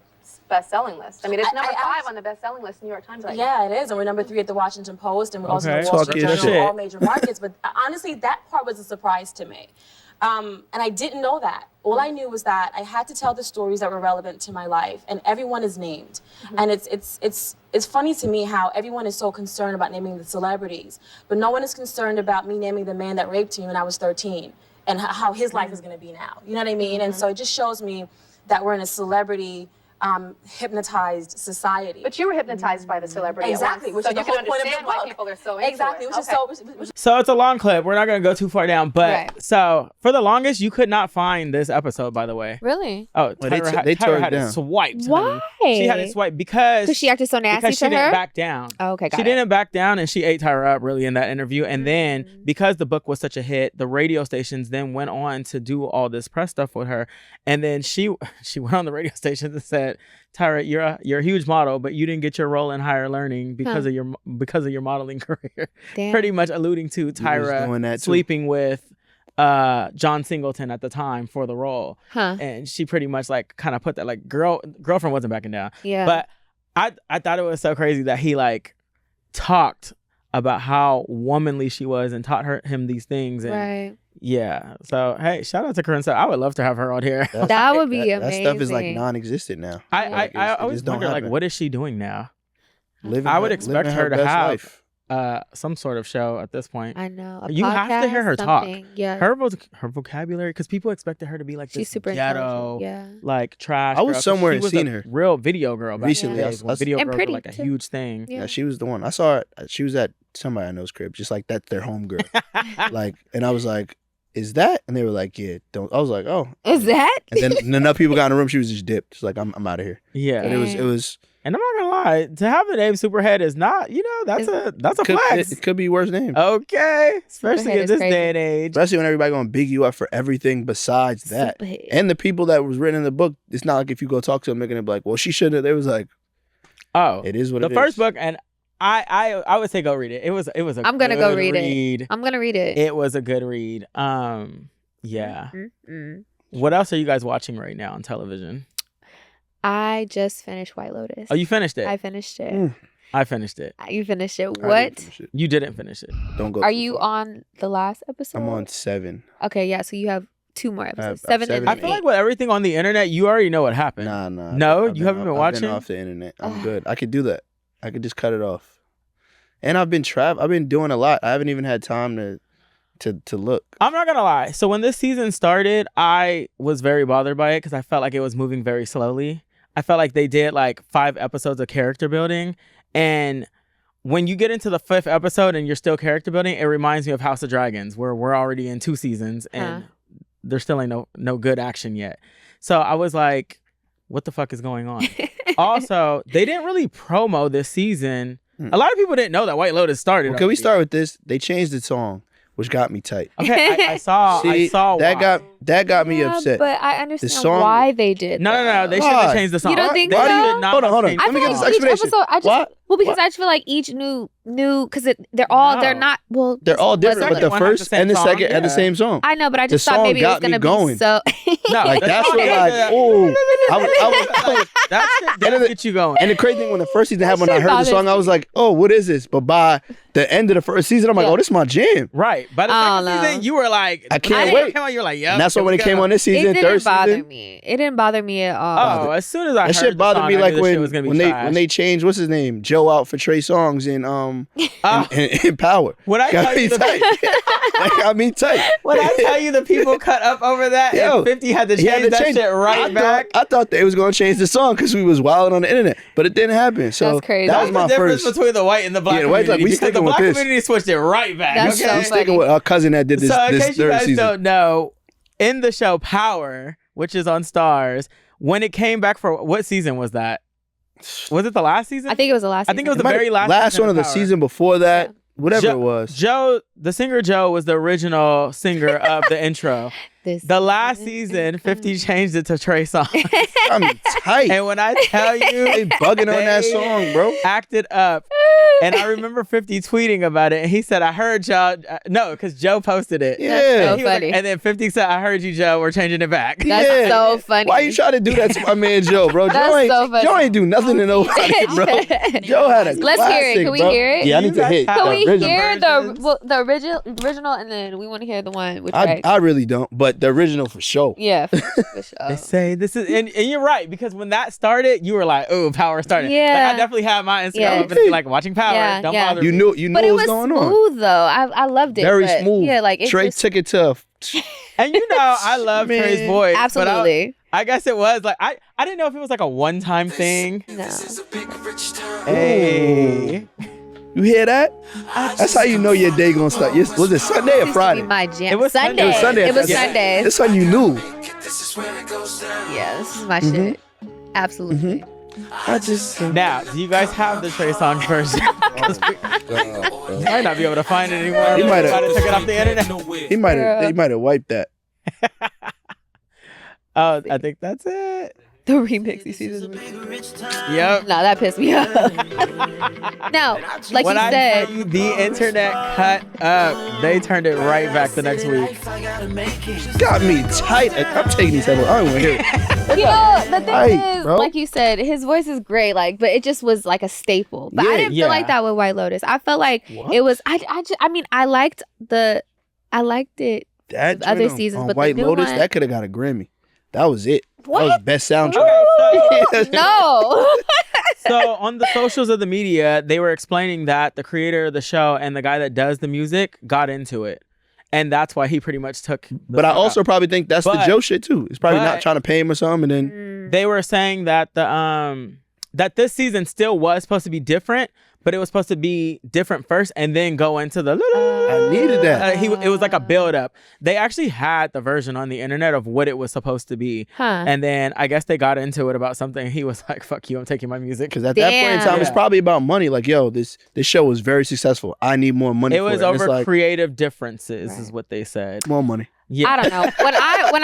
best-selling list. I mean, it's number 5 on the best-selling list in New York Times right now. Yeah, it is, and we're number 3 at the Washington Post, and we're also Okay. the Wall Street Talk your Journal, shit. all major markets. But honestly, that part was a surprise to me. And I didn't know that. All I knew was that I had to tell the stories that were relevant to my life, and everyone is named. And it's funny to me how everyone is so concerned about naming the celebrities, but no one is concerned about me naming the man that raped me when I was 13 and how his life is going to be now. You know what I mean? And so it just shows me that we're in a celebrity hypnotized society. But you were hypnotized by the celebrity. Exactly, which so is the you can whole point of the understand why book. people are so into Exactly, it. which is Okay. so. So it's a long clip. We're not going to go too far down. But Right. so for the longest, you could not find this episode, by the way. Really? Oh, Well, Tyra they tore it had it down. swiped. Why? honey. She had it swiped because she acted so nasty because she to didn't her? back down. Oh, okay, got she it. didn't back down, and she ate Tyra up really in that interview. And then because the book was such a hit, the radio stations then went on to do all this press stuff with her. And then she went on the radio stations and said, Tyra, you're a huge model, but you didn't get your role in higher learning because of your modeling career. Damn. Pretty much alluding to doing Tyra that too. sleeping with John Singleton at the time for the role. Huh. And she pretty much like kind of put that like girlfriend wasn't backing down. Yeah. But I thought it was so crazy that he like talked about how womanly she was and taught him these things. And Right. yeah. So hey, shout out to Karrine Steffans. I would love to have her on here. That would be That stuff is like amazing. non-existent now. I always don't wonder like happen. what is she doing now? Living I would her- expect living her to best have life. some sort of show at this point. I know. A You have to hear podcast, her talk. something. Yeah. Her vocabulary, because people expected her to be like She's this super ghetto, intelligent. Yeah. like trash. I was girl, 'cause somewhere she and was seen a her. real video girl back Recently, in the I days was- when video And girls pretty, were like a too. huge thing. Yeah. Yeah, she was the one. I saw her. She was at somebody I know's crib, just like that's their home girl. Like, and I was like, "Is that?" And they were like, "Yeah." Don't. I was like, "Oh." Is that? And then enough people got in the room. She was just dipped. She's like, "I'm out of here." Yeah. And it was. And I'm not gonna lie, to have the name Superhead is not, that's a flex. It could be worse name. Okay, especially Superhead in is this crazy. day and age. Especially when everybody gonna big you up for everything besides that. Superhead. And the people that was written in the book, it's not like if you go talk to them, they're gonna be like, "Well, she shouldn't have." They was like, Oh, "It is what the it is." first book, and I would say go read it. It was a I'm gonna go good read it. I'm gonna read it. It was a good read. Yeah. Mm-mm. What else are you guys watching right now on television? I just finished White Lotus. Oh, you finished it? I finished it. Mm. I finished it. You finished it. I didn't What? finish it. You didn't finish it. Don't go. Are too you far. on the last episode? I'm on 7. Okay, yeah. So you have 2 more episodes. have 7 7 and I then feel 8. like with everything on the internet, you already know what happened. Nah. No, I've you haven't been I've watching? been off the internet. I'm good. I could do that. I could just cut it off. And I've been I've been doing a lot. I haven't even had time to look. I'm not gonna lie. So when this season started, I was very bothered by it because I felt like it was moving very slowly. I felt like they did like 5 episodes of character building, and when you get into the 5th episode and you're still character building, it reminds me of House of Dragons, where we're already in 2 seasons and there's still ain't no good action yet. So I was like, what the fuck is going on? Also, they didn't really promo this season. A lot of people didn't know that White Lotus started. Well, can we already. start with this? They changed the song, which got me tight. Okay, I saw. See, I saw that why. got me Yeah, upset. But I understand song- why they did. No, that. they shouldn't have Why? changed the song. You don't think They so? should not Hold on, have hold on. changed I Let me the get feel this song. like each explanation. episode, Why? I just feel like each new because they're all they're No. not well. They're all different, but second the one has the first same and the song, second had the yeah. same song. I know, but I just The thought song maybe it was got me gonna going. be so. No, Like the that's song what did like, that. oh, That shit didn't get you going. And the crazy thing when the first season happened, when I shit heard the bothers song, I was like, oh, what is this? But by the end of the first season, I'm like, Yeah. oh, this is my jam. Right. By the Oh, second no. season, you were like, I can't when it wait. came out, you were like, yep. And that's why here when we it came go. on this It season, didn't third bother season. me. It didn't bother me at all. Oh, as soon as I That heard shit the bothered song, me I like knew the shit was gonna be when trash. they changed what's his name, Joe out for Trey Songz in Power. When I Got tell me you the tight. That got me tight. when I tell you the people cut up over that, Yo, and 50 had to he change that shit right back. I thought they was gonna change the song because we was wilding on the internet, but it didn't happen. So That's crazy. that That's was the my difference first. between the white and the black Yeah, the white's like, community. we because sticking the with black this. community switched it right back. That's Okay? I'm sticking with our cousin that did this, So in this case you third guys season. don't know, in the show Power, which is on Stars, when it came back for what season was that? Was it the last season? I think it was the last. I think it was the It might- very last last season one of the Power. season before that, whatever Jo- it was. Joe the singer Joe was the original singer of the intro. The last season, 50 changed it to Trey Songz. I'm tight. And when I tell you, they bugging on that song, bro. Acted up. And I remember 50 tweeting about it. And he said, I heard y'all. No, because Joe posted it. Yeah. That's so funny. Like, and then 50 said, I heard you, Joe. We're changing it back. That's so funny. Why you trying to do that to my man Joe, bro? That's Joe ain't do nothing to nobody, bro. Joe had a Let's classic, hear it. Can we bro. hear it? Yeah, I need to hit. Can we original. hear the original, and then we want to hear the one with Trey? I really don't, but the original for sure. Yeah, for sure. They say this is, and you're right, because when that started, you were like, oh, Power started. Yeah. Like, I definitely had my Instagram open, like watching Power. Don't bother You me. knew But what it was was going on. smooth though. I loved it. Very but smooth. Yeah, like Trey took it tough. And you know, I love Trey's voice. Absolutely. But I guess it was like, I didn't know if it was like a one-time thing. No. Hey. You hear that? That's how you know your day gonna start. Was it Sunday or Friday? My jam. It was Sunday. It was Sunday. It was Sunday. This one you knew. Yeah, this is my shit. Absolutely. I just Now, do you guys have the Trey Songz version? 'Cause you might not be able to find it anymore. He might have took it off the internet. He might have wiped that. Oh, I think that's it. The remix you see this week. Yep. No, that pissed me off. No, like when you I said, tell you the internet cut up, they turned it right back the next week. Got me tight. I'm taking these headphones. I don't want to hear it. you know, the thing Aight, is, bro. like you said, his voice is great, like, but it just was like a staple. But I didn't feel like that with White Lotus. I felt like it was. I mean, I liked it. That other joint seasons, on but White the new Lotus, one, that could have got a Grammy. That was it. What? That was best soundtrack. No. So on the socials of the media, they were explaining that the creator of the show and the guy that does the music got into it. And that's why he pretty much took But I also probably think that's the Joe shit too. It's probably not trying to pay him or something. And then they were saying that that this season still was supposed to be different, but it was supposed to be different first and then go into the I needed that. It was like a build up. They actually had the version on the internet of what it was supposed to be. And then I guess they got into it about something. He was like, fuck you, I'm taking my music. Because at that point in time, it's probably about money. Like, yo, this show was very successful. I need more money It for was it. over Like, creative differences is what they said. more money. Yeah. I don't know. When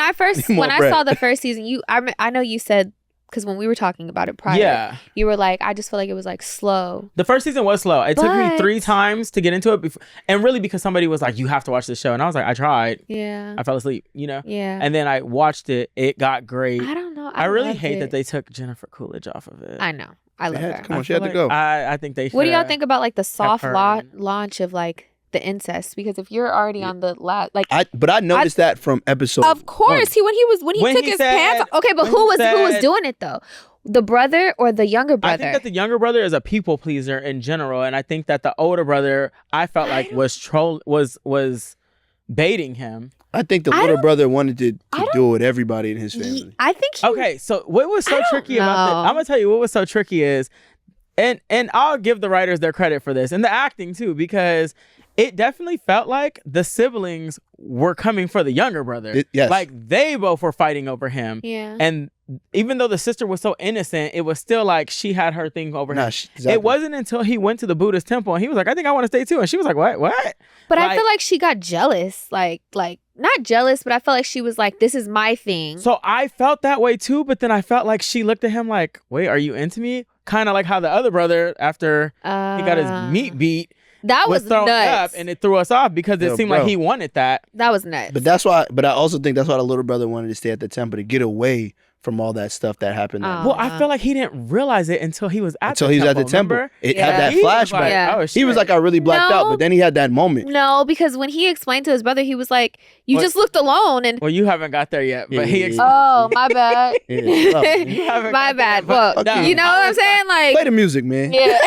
I More saw bread. the first season, I know you said, because when we were talking about it prior, you were like, I just feel like it was like slow. The first season was slow. It took me But- 3 times to get into it. And really because somebody was like, you have to watch this show. And I was like, I tried. Yeah. I fell asleep, you know? Yeah. And then I watched it. It got great. I don't know. I really loved hate it. that they took Jennifer Coolidge off of it. I know. I love her. Come on, she had to go. I think they should. What do y'all think about like the soft her. launch of like the incest? Because if you're already on the like, But I noticed that from episode. of course, when he took his pants off. Okay, but who was doing it though? The brother or the younger brother? I think that the younger brother is a people pleaser in general, and I think that the older brother, I felt like was baiting him. I think the little brother wanted to do it with everybody in his family. I think Okay, so what was so tricky about that? I'm gonna tell you what was so tricky is, and I'll give the writers their credit for this and the acting too, because it definitely felt like the siblings were coming for the younger brother. Yes. Like they both were fighting over him. Yeah. And even though the sister was so innocent, it was still like she had her thing over him. Exactly. It wasn't until he went to the Buddhist temple and he was like, I think I want to stay too. And she was like, what? But I feel like she got jealous. Like not jealous, but I felt like she was like, this is my thing. So I felt that way too, but then I felt like she looked at him like, wait, are you into me? Kind of like how the other brother, after he got his meat beat, that was thrown nuts. up, and it threw us off because it seemed like he wanted that. That was nuts. But that's why. But I also think that's why the little brother wanted to stay at the temple to get away from all that stuff that happened. Well, I feel like he didn't realize it until he was at the temple. Remember? It had that He was flashback. like, oh, he was like, I really blacked out, but then he had that moment. No, because when he explained to his brother, he was like, you just looked alone. And well, you haven't got there yet, but he explained. Oh, my bad. My bad. Well, you know what I'm saying? Like, play the music, man. Yeah.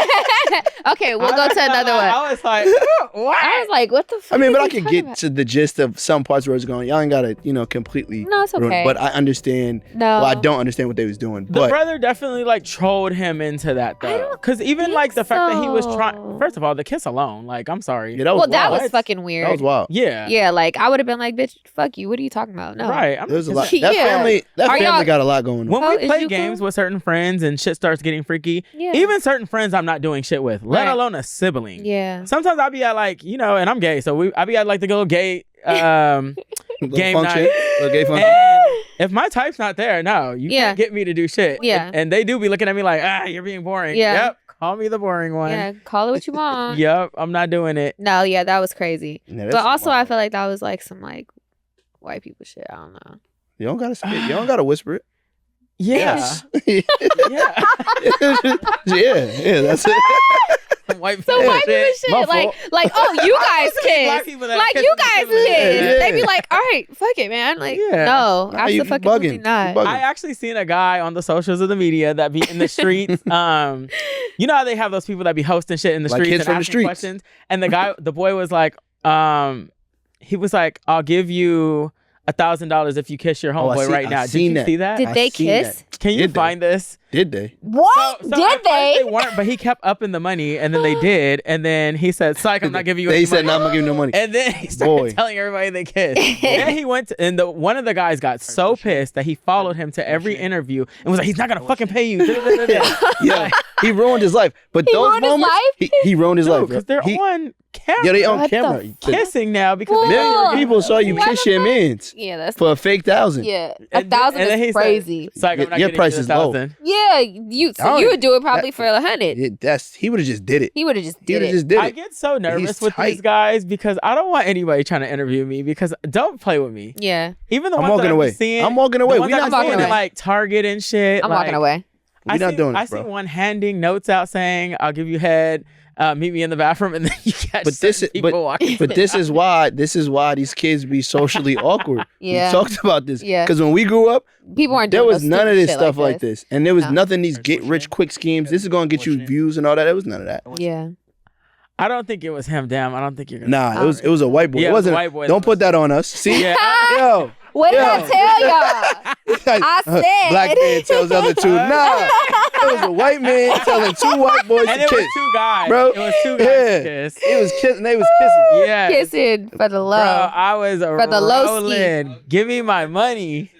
Okay, we'll go to another one. I was like, what? I was like, what the fuck? I mean, but I can could get to the gist of some parts where it's going. Y'all ain't gotta, completely. No, it's okay. ruin it, but I understand No, I don't understand what they was doing. The But brother definitely like trolled him into that though, because even like the fact that he was trying. First of all, the kiss alone, like I'm sorry. yeah, that was Well, that wild. was fucking weird. That was wild. Yeah. Yeah, like I would have been like, bitch, fuck you. What are you talking about? No. Right. There's a lot. Yeah. That family Are y'all- family got a lot going on. When Oh, we is play you games cool? with certain friends and shit starts getting freaky, Yeah. even certain friends I'm not doing shit with, let Right. alone a sibling. Yeah. Sometimes I'll be at like, and I'm gay, so I be at like the little gay game function, night. little gay function. And if my type's not there, no, you Yeah. can't get me to do shit. Yeah. And they do be looking at me like, you're being boring. Yeah. Yep. Call me the boring one. Yeah, call it what you want. Yep. I'm not doing it. No, yeah, that was crazy. Yeah, that's But also, I wild. feel like that was like some like white people shit. I don't know. You don't gotta spit. You don't gotta whisper it. Yeah. yeah, Yeah. yeah, that's it. Some white So people white people shit. shit, My like, fault. oh, you guys Black kiss, people that like kiss you with guys each other. kiss. Yeah. They be like, all right, fuck it, man. Like, Yeah. no, Nah, you absolutely bugging. not. You bugging. I actually seen a guy on the socials of the media that be in the streets. You know how they have those people that be hosting shit in the Like streets kids and from the asking streets. questions. And the boy was like, he was like, I'll give you $1,000 if you kiss your Oh, I homeboy see- right I now. Did seen you that. see that? Did I they seen kiss? that. Can you Did they? find this? Did they? What So did at first they? They weren't, but he kept upping the money, and then they did, and then he said, "Psych, I'm not giving you." They any said, money. "No, I'm not giving you no money." And then he started Boy. telling everybody they kissed. Then he went to, and one of the guys got so pissed that he followed him to every interview and was like, "He's not gonna fucking pay you." Yeah, he ruined his life. But He those ruined his moments, life? he ruined his life. Because they're He- on camera. Yeah, they on What the camera. fuck? Kissing now because Whoa. they Millions of people saw you What kiss the your fuck? mans Yeah, that's for a fake $1,000. yeah. And 1,000 then he is said, crazy. Psych, I'm Your- not your getting price you is low. 1,000. Yeah, you I don't- you would do it probably that- for 100. He would have just did it. He would have just He did would have it. just did I it. get so nervous He's with these tight. guys because I don't want anybody trying to interview me because don't play with me. Yeah, Even the I'm ones walking that away. I'm seeing, I'm walking away. The We ones that not I'm walking seeing at away. like Target and shit. I'm like, walking away. We not doing I this, bro. seen one handing notes out saying, "I'll give you head. Meet me in the bathroom," and then you catch But this certain is people walking. but this is why these kids be socially awkward. Yeah. We talked about this. Yeah. Because when we grew up, People weren't there doing was no none of stupid this shit stuff like this. And there was No. nothing these get rich quick schemes. This is gonna get you views and all that. There was none of that. Yeah. I don't think it was him. Damn, I don't think you're gonna. Nah, it was a white boy. Yeah, it it was a wasn't white boy that Don't put that on us. See? Yeah. Yo. What did Yo. I tell y'all? I said. Black man tells the other two. Nah. It was a white man telling two white boys And to it was kiss. two guys. Bro. It was two guys Yeah. to kiss. It was kissing. They was kissing. Yeah. Kissing for the Bro, love. I was For the low ski. rolling. Give me my money.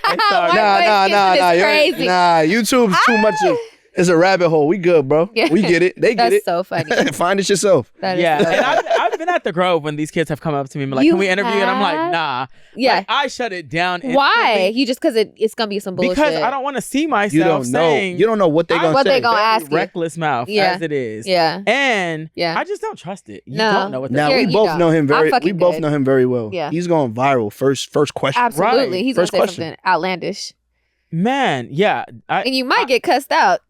White Nah. boys kissing is crazy. Nah, YouTube's too much of. It's a rabbit hole. We good, bro. Yeah. We get it. They get That's it. so funny. Find it yourself. That is Yeah, so and funny. I've been at the Grove when these kids have come up to me and be like, You "Can we interview?" And I'm like, have? "Nah." Yeah. Like, I shut it down. Why? instantly You just because it's gonna be some bullshit. Because I don't want to see myself You don't know. saying You don't know what they gonna What say. they gonna ask you. reckless mouth Yeah. as it is. Yeah. And Yeah. I just don't trust it. You No. don't know what Now they're Here, we you both don't. know him I'm very. We fucking both good. know him very well. Yeah. He's going viral. First question. Absolutely. Right. He's First gonna say question. something outlandish. Man, yeah. And you might get cussed out.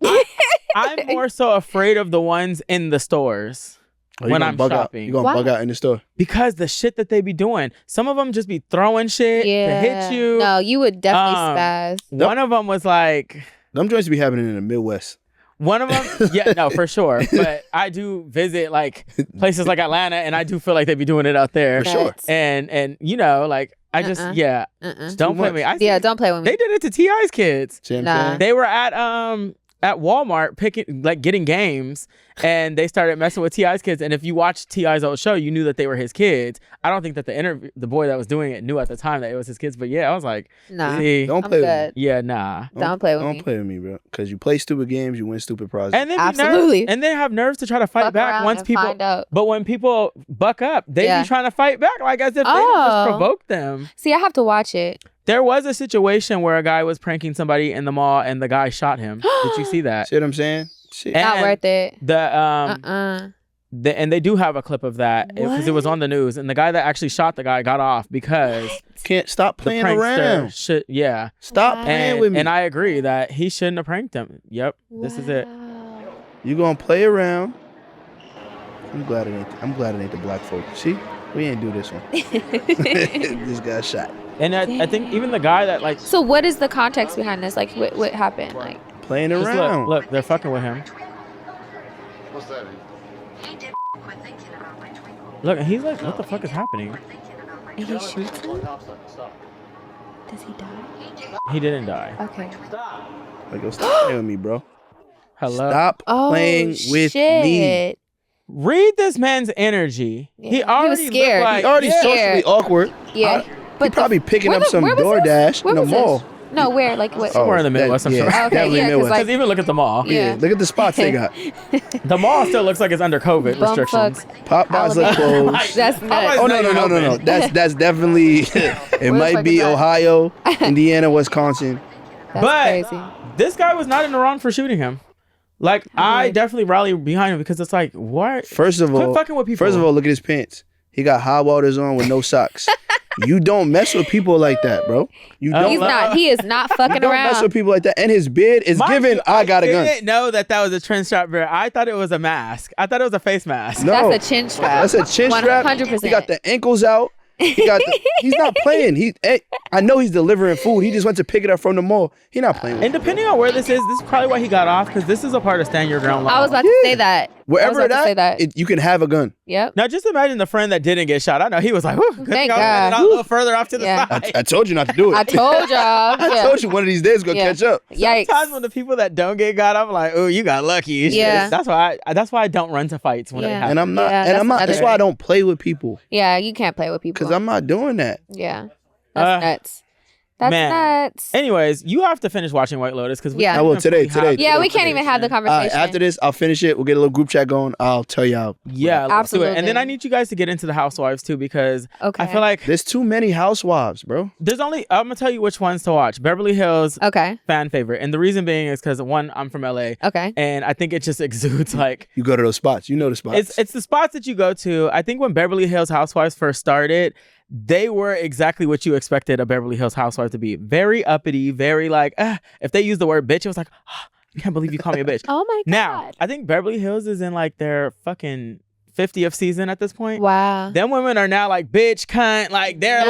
I'm more so afraid of the ones in the stores Oh, you when gonna I'm bug shopping. Out. You gonna Why? bug out in the store. Because the shit that they be doing. Some of them just be throwing shit to hit you. No, you would definitely Um, spaz. One of them was like, Them joints be happening in the Midwest. one of them, yeah, no, for sure. But I do visit like places like Atlanta, and I do feel like they be doing it out there. For sure. Nuts. And you know, like I just Uh-uh. don't play with me. Yeah, don't play with me. They did it to T.I.'s kids. See what I'm Nah. saying? They were at Walmart getting games, and they started messing with T.I.'s kids. And if you watched T.I.'s old show, you knew that they were his kids. I don't think that the boy that was doing it knew at the time that it was his kids. But yeah, I was like, Nah. see, Don't I'm play with good. me. yeah, nah. Don't play with Don't me. play with me, bro. Because you play stupid games, you win stupid prizes. And they be Absolutely. and they have nerves to try to fight Fuck back around once and people. find out. But when people buck up, they Yeah. be trying to fight back like as if they Oh. just provoked them. See, I have to watch it. There was a situation where a guy was pranking somebody in the mall and the guy shot him. Did you see that? See what I'm saying? Shit. And Not worth it. The and they do have a clip of that because it was on the news. And the guy that actually shot the guy got off because Can't stop the playing prankster around. should, yeah. Stop Wow. playing And, with me. and I agree that he shouldn't have pranked him. Yep, this is it. You gonna play around. I'm glad it ain't the black folks. See? We ain't do this one. This guy shot. And I think even the guy that like So what is the context behind this? Like what happened? Like Playing just around. look, they're fucking with him. What's that? Look, and he's like, what the fuck is happening? and he shoots him? Does he die? He didn't die. Okay. Like, yo, stop playing with me, bro. Hello. Stop playing with me. Read this man's energy. Yeah. He already was scared. looked like, He already yeah. socially awkward. Yeah. He probably picking up some where was DoorDash Where in the was mall. this? No, where? Like what? Somewhere in the Midwest, I'm sure. Okay, definitely yeah, 'cause, Midwest. like- Because even look at the mall. Yeah, look at the spots they got. The mall still looks like it's under COVID Bumfuck. restrictions. Popeyes are Alabama. closed. That's nuts. Oh no. That's definitely. It the might fuck be is that? Ohio, Indiana, Wisconsin. That's But crazy. this guy was not in the wrong for shooting him. Like, I definitely rally behind him because it's like, what? First of Quit all, fucking with people. look at his pants. He got high waters on with no socks. You don't mess with people like that, bro. You don't. He is not fucking don't around. mess with people like that. And his beard is given. I got a gun. I didn't know that was a chin strap beard. I thought it was a mask. I thought it was a face mask. No, That's a chin strap. That's a chin strap. 100%. He got the ankles out. He's not playing. I know he's delivering food. He just went to pick it up from the mall. He's not playing with And depending on where this is probably why he got off, because this is a part of stand your ground law. I was about to say that. Wherever I was about to say that. you can have a gun. Yep. Now just imagine the friend that didn't get shot. I know he was like, whew, good Thank thing I was God. a little further off to the Yeah. side. I told you not to do it. I told y'all. I told you one of these days gonna catch up. Yikes. Sometimes when the people that don't get got, I'm like, oh, you got lucky. Yeah. That's why I don't run to fights when it happens. And I'm not. Yeah, and I'm not. that's That's why I don't play with people. Yeah, you can't play with people. Because I'm not doing that. Yeah. That's nuts. That's Man. nuts. Anyways, you have to finish watching White Lotus because Yeah. I will today. Yeah, we can't even have the conversation. After this, I'll finish it. We'll get a little group chat going. I'll tell y'all. Yeah, let's do it. And then Absolutely. I need you guys to get into the Housewives too because Okay. I feel like There's too many housewives, bro. I'm gonna tell you which ones to watch. Beverly Hills, Okay. fan favorite, and the reason being is because one, I'm from LA, Okay. and I think it just exudes like You go to those spots. You know the spots. it's the spots that you go to. I think when Beverly Hills Housewives first started, they were exactly what you expected a Beverly Hills housewife to be. Very uppity, very like, if they use the word bitch, it was like, I can't believe you call me a bitch. Oh my God. Now, I think Beverly Hills is in like their fucking 50th season at this point. Wow. Them women are now like bitch, cunt, like they're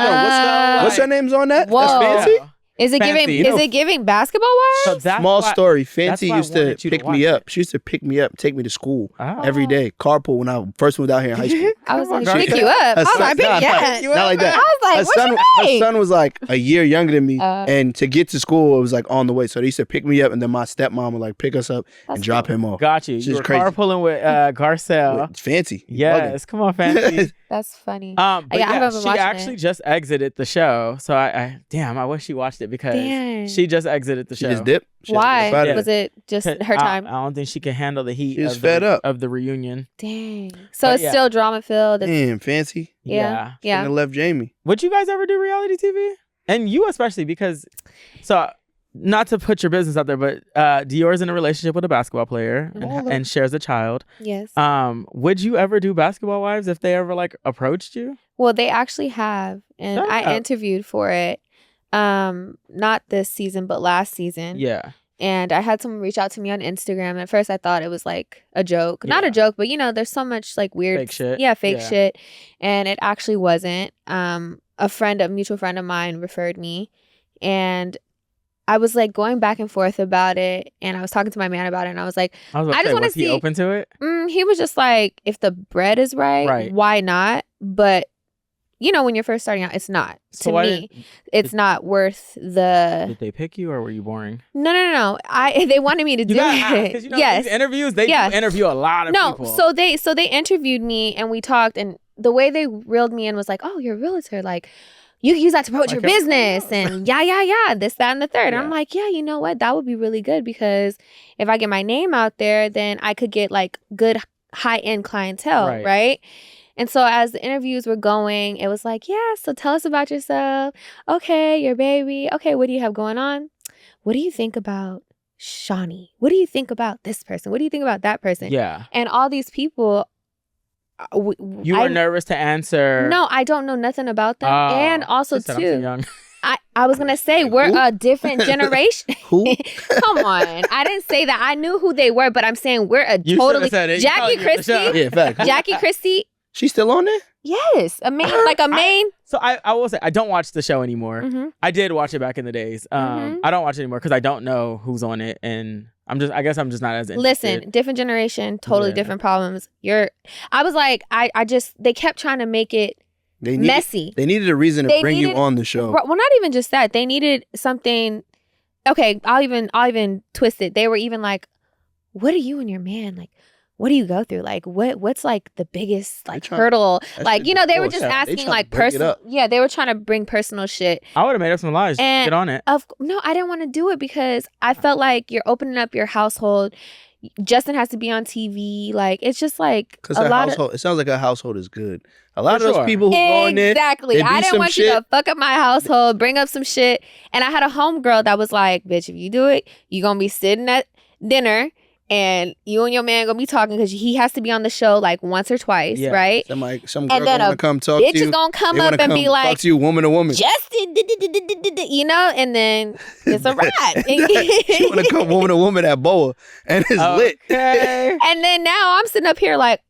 What's her name's on that? Whoa. That's Fancy? Is it Fancy. giving? You know- Is it giving basketball So wives? that's Small why- story. that's Fancy why I used to wanted you to pick me watch up. She used to pick me up, take me to school Oh. every day. Carpool when I first moved out here in high school. I was like, Girl, pick you you up. I was son- like, nah, yeah. not like that. I was like, her what son, you her mean? son was like a year younger than me, Uh, and to get to school, it was like on the way. So they used to pick me up, and then my stepmom would like pick us up and drop him off. Got you. She's You were crazy. carpooling with Garcelle. Fancy. Yes, come on, Fancy. That's funny. But Yeah, I yeah, haven't been she watching actually it. just exited the show. So I wish she watched it because Dang. she just exited the She show. just dipped. She Why? had to get up out of Was there. it just her time? I don't think she can handle the heat She was of, fed up. of the reunion. Dang. So But it's yeah. still drama filled. Damn, Fancy. Yeah. Shouldn't Yeah. have left Jamie. Would you guys ever do reality TV? And you especially because, so not to put your business out there, but Dior's in a relationship with a basketball player and shares a child. Yes. Would you ever do Basketball Wives if they ever like approached you? Well, they actually have, and Shut I up. interviewed for it. Not this season, but last season. Yeah. And I had someone reach out to me on Instagram. At first, I thought it was like a joke. Not Yeah. a joke, but there's so much like weird Fake shit. Yeah, fake Yeah. shit. And it actually wasn't. A mutual friend of mine referred me. And I was like going back and forth about it. And I was talking to my man about it. And I was like, I was about I to just say, wanna was he see- open to it? he was just like, if the bread is right, why not? But when you're first starting out, it's not. So To why me, didn't- it's not worth the. Did they pick you or were you boring? No. They wanted me to do it. Because Yes. these interviews, they Yes. do interview a lot of No, people. so they interviewed me and we talked, and the way they reeled me in was like, oh, you're a realtor, like you can use that to promote your business and yeah, this, that, and the third. And I'm like, yeah, you know what? That would be really good because if I get my name out there, then I could get like good high-end clientele, right? And so as the interviews were going, it was like, yeah, so tell us about yourself. Okay, your baby. Okay, what do you have going on? What do you think about Shawnee? What do you think about this person? What do you think about that person? Yeah. And all these people. You were nervous to answer. No, I don't know nothing about them. And also, she said I'm too too, young. I was going to say, we're a different generation. Who? Come on. I didn't say that. I knew who they were, but I'm saying we're a You totally. should've said it. You Jackie probably get the show. Christie. Yeah, fact. Jackie Christie. She's still on there? Yes. A main, like a main. So I will say, I don't watch the show anymore. Mhm. I did watch it back in the days. I don't watch it anymore because I don't know who's on it. And I guess I'm just not as interested. Listen, different generation, totally Yeah. different problems. I was like, they kept trying to make it messy. They needed a reason to bring you on the show. Well, not even just that. They needed something. Okay, I'll even twist it. They were even like, "What are you and your man like? What do you go through? Like, what's like the biggest like hurdle? Like, you know, they were just asking like personal. Yeah, they were trying to bring personal shit. I would have made up some lies. And get on it. No, I didn't want to do it because I felt like you're opening up your household. Justin has to be on TV. Like, it's just like a lot of. It sounds like her household is good. A lot of those people who go in there. Exactly. I didn't want you to fuck up my household, bring up some shit. And I had a homegirl that was like, bitch, if you do it, you're going to be sitting at dinner and you and your man going to be talking because he has to be on the show like once or twice, right? Some girl going to come talk to you. Bitch is going to come up and be like, talk to you woman to woman. Justin, you know, and then it's a wrap. She want to come woman to woman at Boa and it's lit. And then now I'm sitting up here like,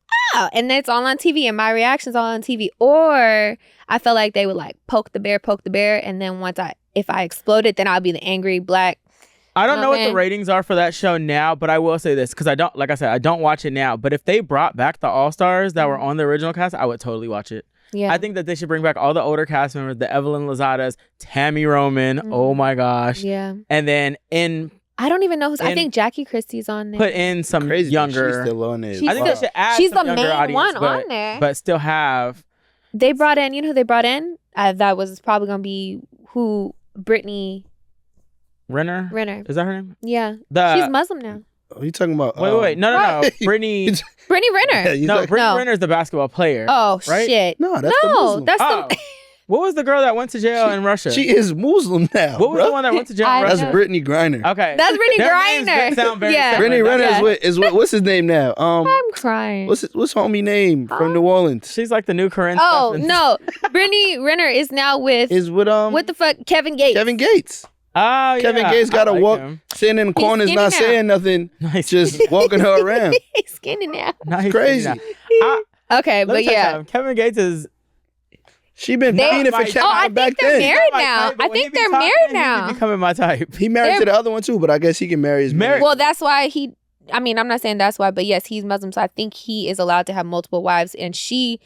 and it's all on TV and my reaction's all on TV. Or I felt like they would like poke the bear. And then if I exploded, then I'll be the angry black. I don't know what the ratings are for that show now, but I will say this because I don't watch it now. But if they brought back the All-Stars that were on the original cast, I would totally watch it. Yeah. I think that they should bring back all the older cast members, the Evelyn Lozadas, Tammy Roman. Oh my gosh. Yeah. And then I don't even know who's. I think Jackie Christie's on there. Put in some younger. She's still on there. I think they should add she's some the younger main audience, one on there. But still have. They brought in. You know who they brought in? That was probably gonna be Brittany Renner. Is that her name? Yeah. She's Muslim now. Are you talking about? Wait. No. Brittany Renner. No, Brittany Renner is the basketball player. Oh, right? shit. No, that's the Muslim. That's the. What was the girl that went to jail in Russia? She is Muslim now. What was the one that went to jail in Russia? That's Brittany Griner. Okay. That's Brittany Griner. Yeah. Brittany Renner is what's his name now? I'm crying. What's homie name from New Orleans? She's like the new Karrine Steffans. Oh, no. Brittany Renner is now with what the fuck? Kevin Gates. Kevin Gates. Oh, yeah. Kevin Gates got to walk, sitting in corners, not saying nothing, just walking her around. He's skinny now. Nice. Crazy. Okay, but yeah. Kevin Gates is. She been fiending for Kevin back then. Married now. I think they're married now. He's becoming my type. He married to the other one too, but I guess he can marry his married. Well, that's why I'm not saying that's why, but yes, he's Muslim, so I think he is allowed to have multiple wives, and she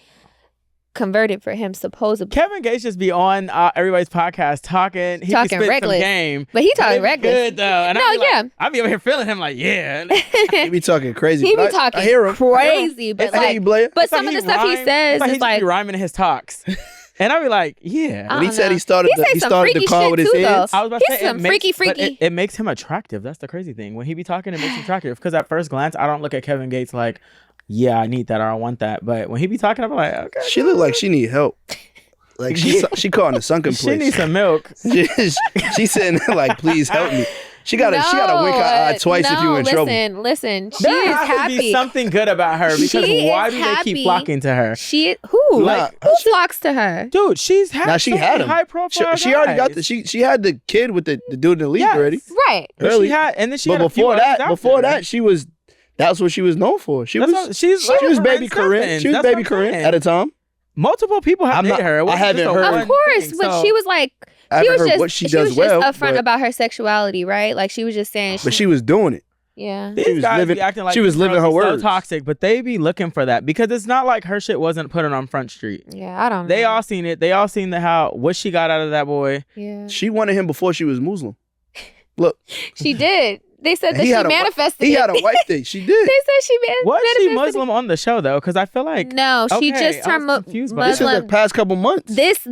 converted for him supposedly. Kevin Gates just be on everybody's podcast talking. He talking be reckless. Some game, but he talking reckless. Good though. And I be over here feeling him like, yeah. He be talking crazy. He be talking I hear him. crazy, but but some of the stuff he says is like he rhyming in his talks. And I be like, yeah. When he said he started the car with his hands. I was about to say, some freaky. It makes him attractive. That's the crazy thing. When he be talking, it makes him attractive. Because at first glance, I don't look at Kevin Gates like, yeah, I need that or I want that. But when he be talking, I'm like, okay. She look like she need help. Like she caught in a sunken place. She needs some milk. She's sitting there like, please help me. She gotta wink her eye twice if you in trouble. Listen. She there is has happy. To be something good about her because why do they keep flocking to her? Who flocks to her? Dude, she's had now she had him. High profile. She already got she had the kid with the dude in the league already. Right. Early. But before that, she was. That's what she was known for. She was baby Karrine. She was baby Karrine at the time. Multiple people have dated her. I haven't heard. Of course, but she was like. She was just upfront about her sexuality, right? Like she was just saying. But she was doing it. Yeah. These guys be acting like she was living her words. So toxic, but they be looking for that because it's not like her shit wasn't put on Front Street. Yeah, I don't know. They all seen it. They all seen what she got out of that boy. Yeah. She wanted him before she was Muslim. Look. She did. They said that she manifested. He had a wife date. She did. They said she manifested. Was she Muslim on the show though? Because I feel like no, she just turned Muslim. This is the past couple months. This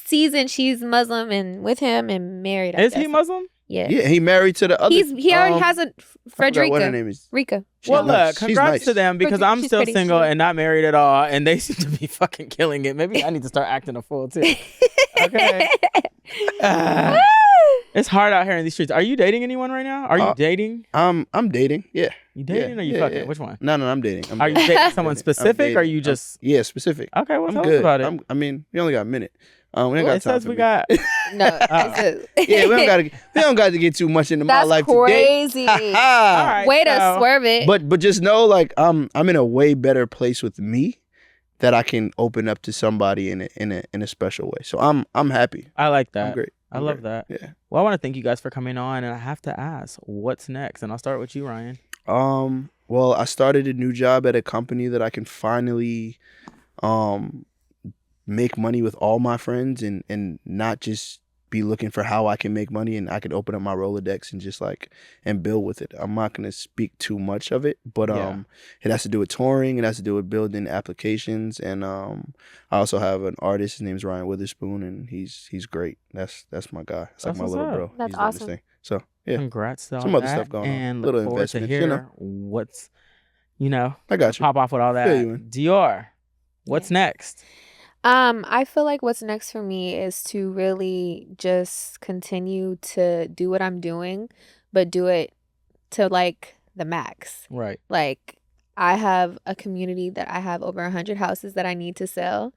season she's Muslim and with him and married. Is he Muslim? Yeah. Yeah, he married to the other. He already has a Frederica. What her name is? Rika. Well, look, congrats to them because I'm still single and not married at all, and they seem to be fucking killing it. Maybe I need to start acting a fool too. Okay. It's hard out here in these streets. Are you dating anyone right now? Are you dating? I'm dating. Yeah. You dating or you fucking? Yeah. Which one? No, I'm dating. Are you dating someone specific or are you just? Yeah, specific. Okay, well, tell us about it. I mean, we only got a minute. We ain't got time. We don't got to get too much into my life today. That's crazy. Right, way to swerve it. But just know, like, I'm in a way better place with me that I can open up to somebody in a special way. So I'm happy. I like that. I'm great. I love that. Yeah. Well, I want to thank you guys for coming on, and I have to ask, what's next? And I'll start with you, Ryan. Well, I started a new job at a company that I can finally make money with all my friends and not just be looking for how I can make money, and I could open up my Rolodex and just like and build with it. I'm not gonna speak too much of it, but it has to do with touring, it has to do with building applications, and I also have an artist, his name's Ryan Witherspoon, and he's great. That's my guy. It's like my little bro. That's he's doing awesome. this thing. So yeah. Congrats to all Some that. other stuff going on. And Little look forward to investments, hear you know. what's, I got you. pop off with all that. Fill you in. Dior, what's next? I feel like what's next for me is to really just continue to do what I'm doing, but do it to like the max. Right. Like, I have a community that I have over 100 houses that I need to sell.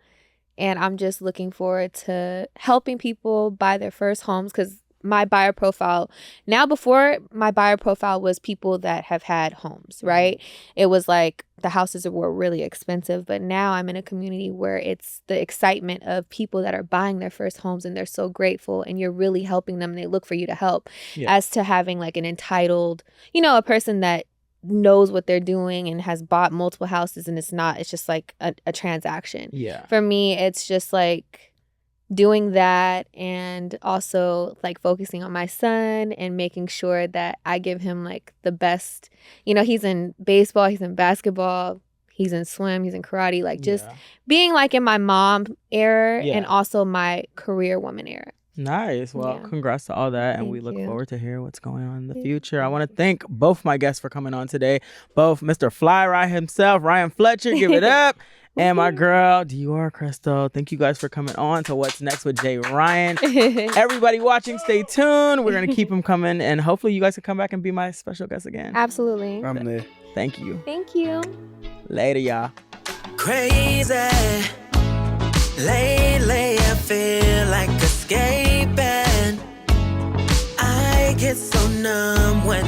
And I'm just looking forward to helping people buy their first homes, because my buyer profile now, before my buyer profile was people that have had homes, right? It was like the houses were really expensive, but now I'm in a community where it's the excitement of people that are buying their first homes and they're so grateful, and you're really helping them and they look for you to help, as to having like an entitled, a person that knows what they're doing and has bought multiple houses, and it's just like a transaction. Yeah. For me, it's just like doing that, and also like focusing on my son and making sure that I give him like the best. He's in baseball, he's in basketball, he's in swim, he's in karate, like just being like in my mom era and also my career woman era. Nice. Well, congrats to all that. And we look you. forward to hear what's going on in the future. I want to thank both my guests for coming on today. Both Mr. Fly Rye himself, Ryan Fletcher, give it up. And my girl, Dior Krystal. Thank you guys for coming on to What's Next with Jay Ryan. Everybody watching, stay tuned. We're going to keep them coming. And hopefully you guys can come back and be my special guest again. Absolutely. I'm there. Thank you. Thank you. Later, y'all. Crazy. Lately I feel like escaping. I get so numb when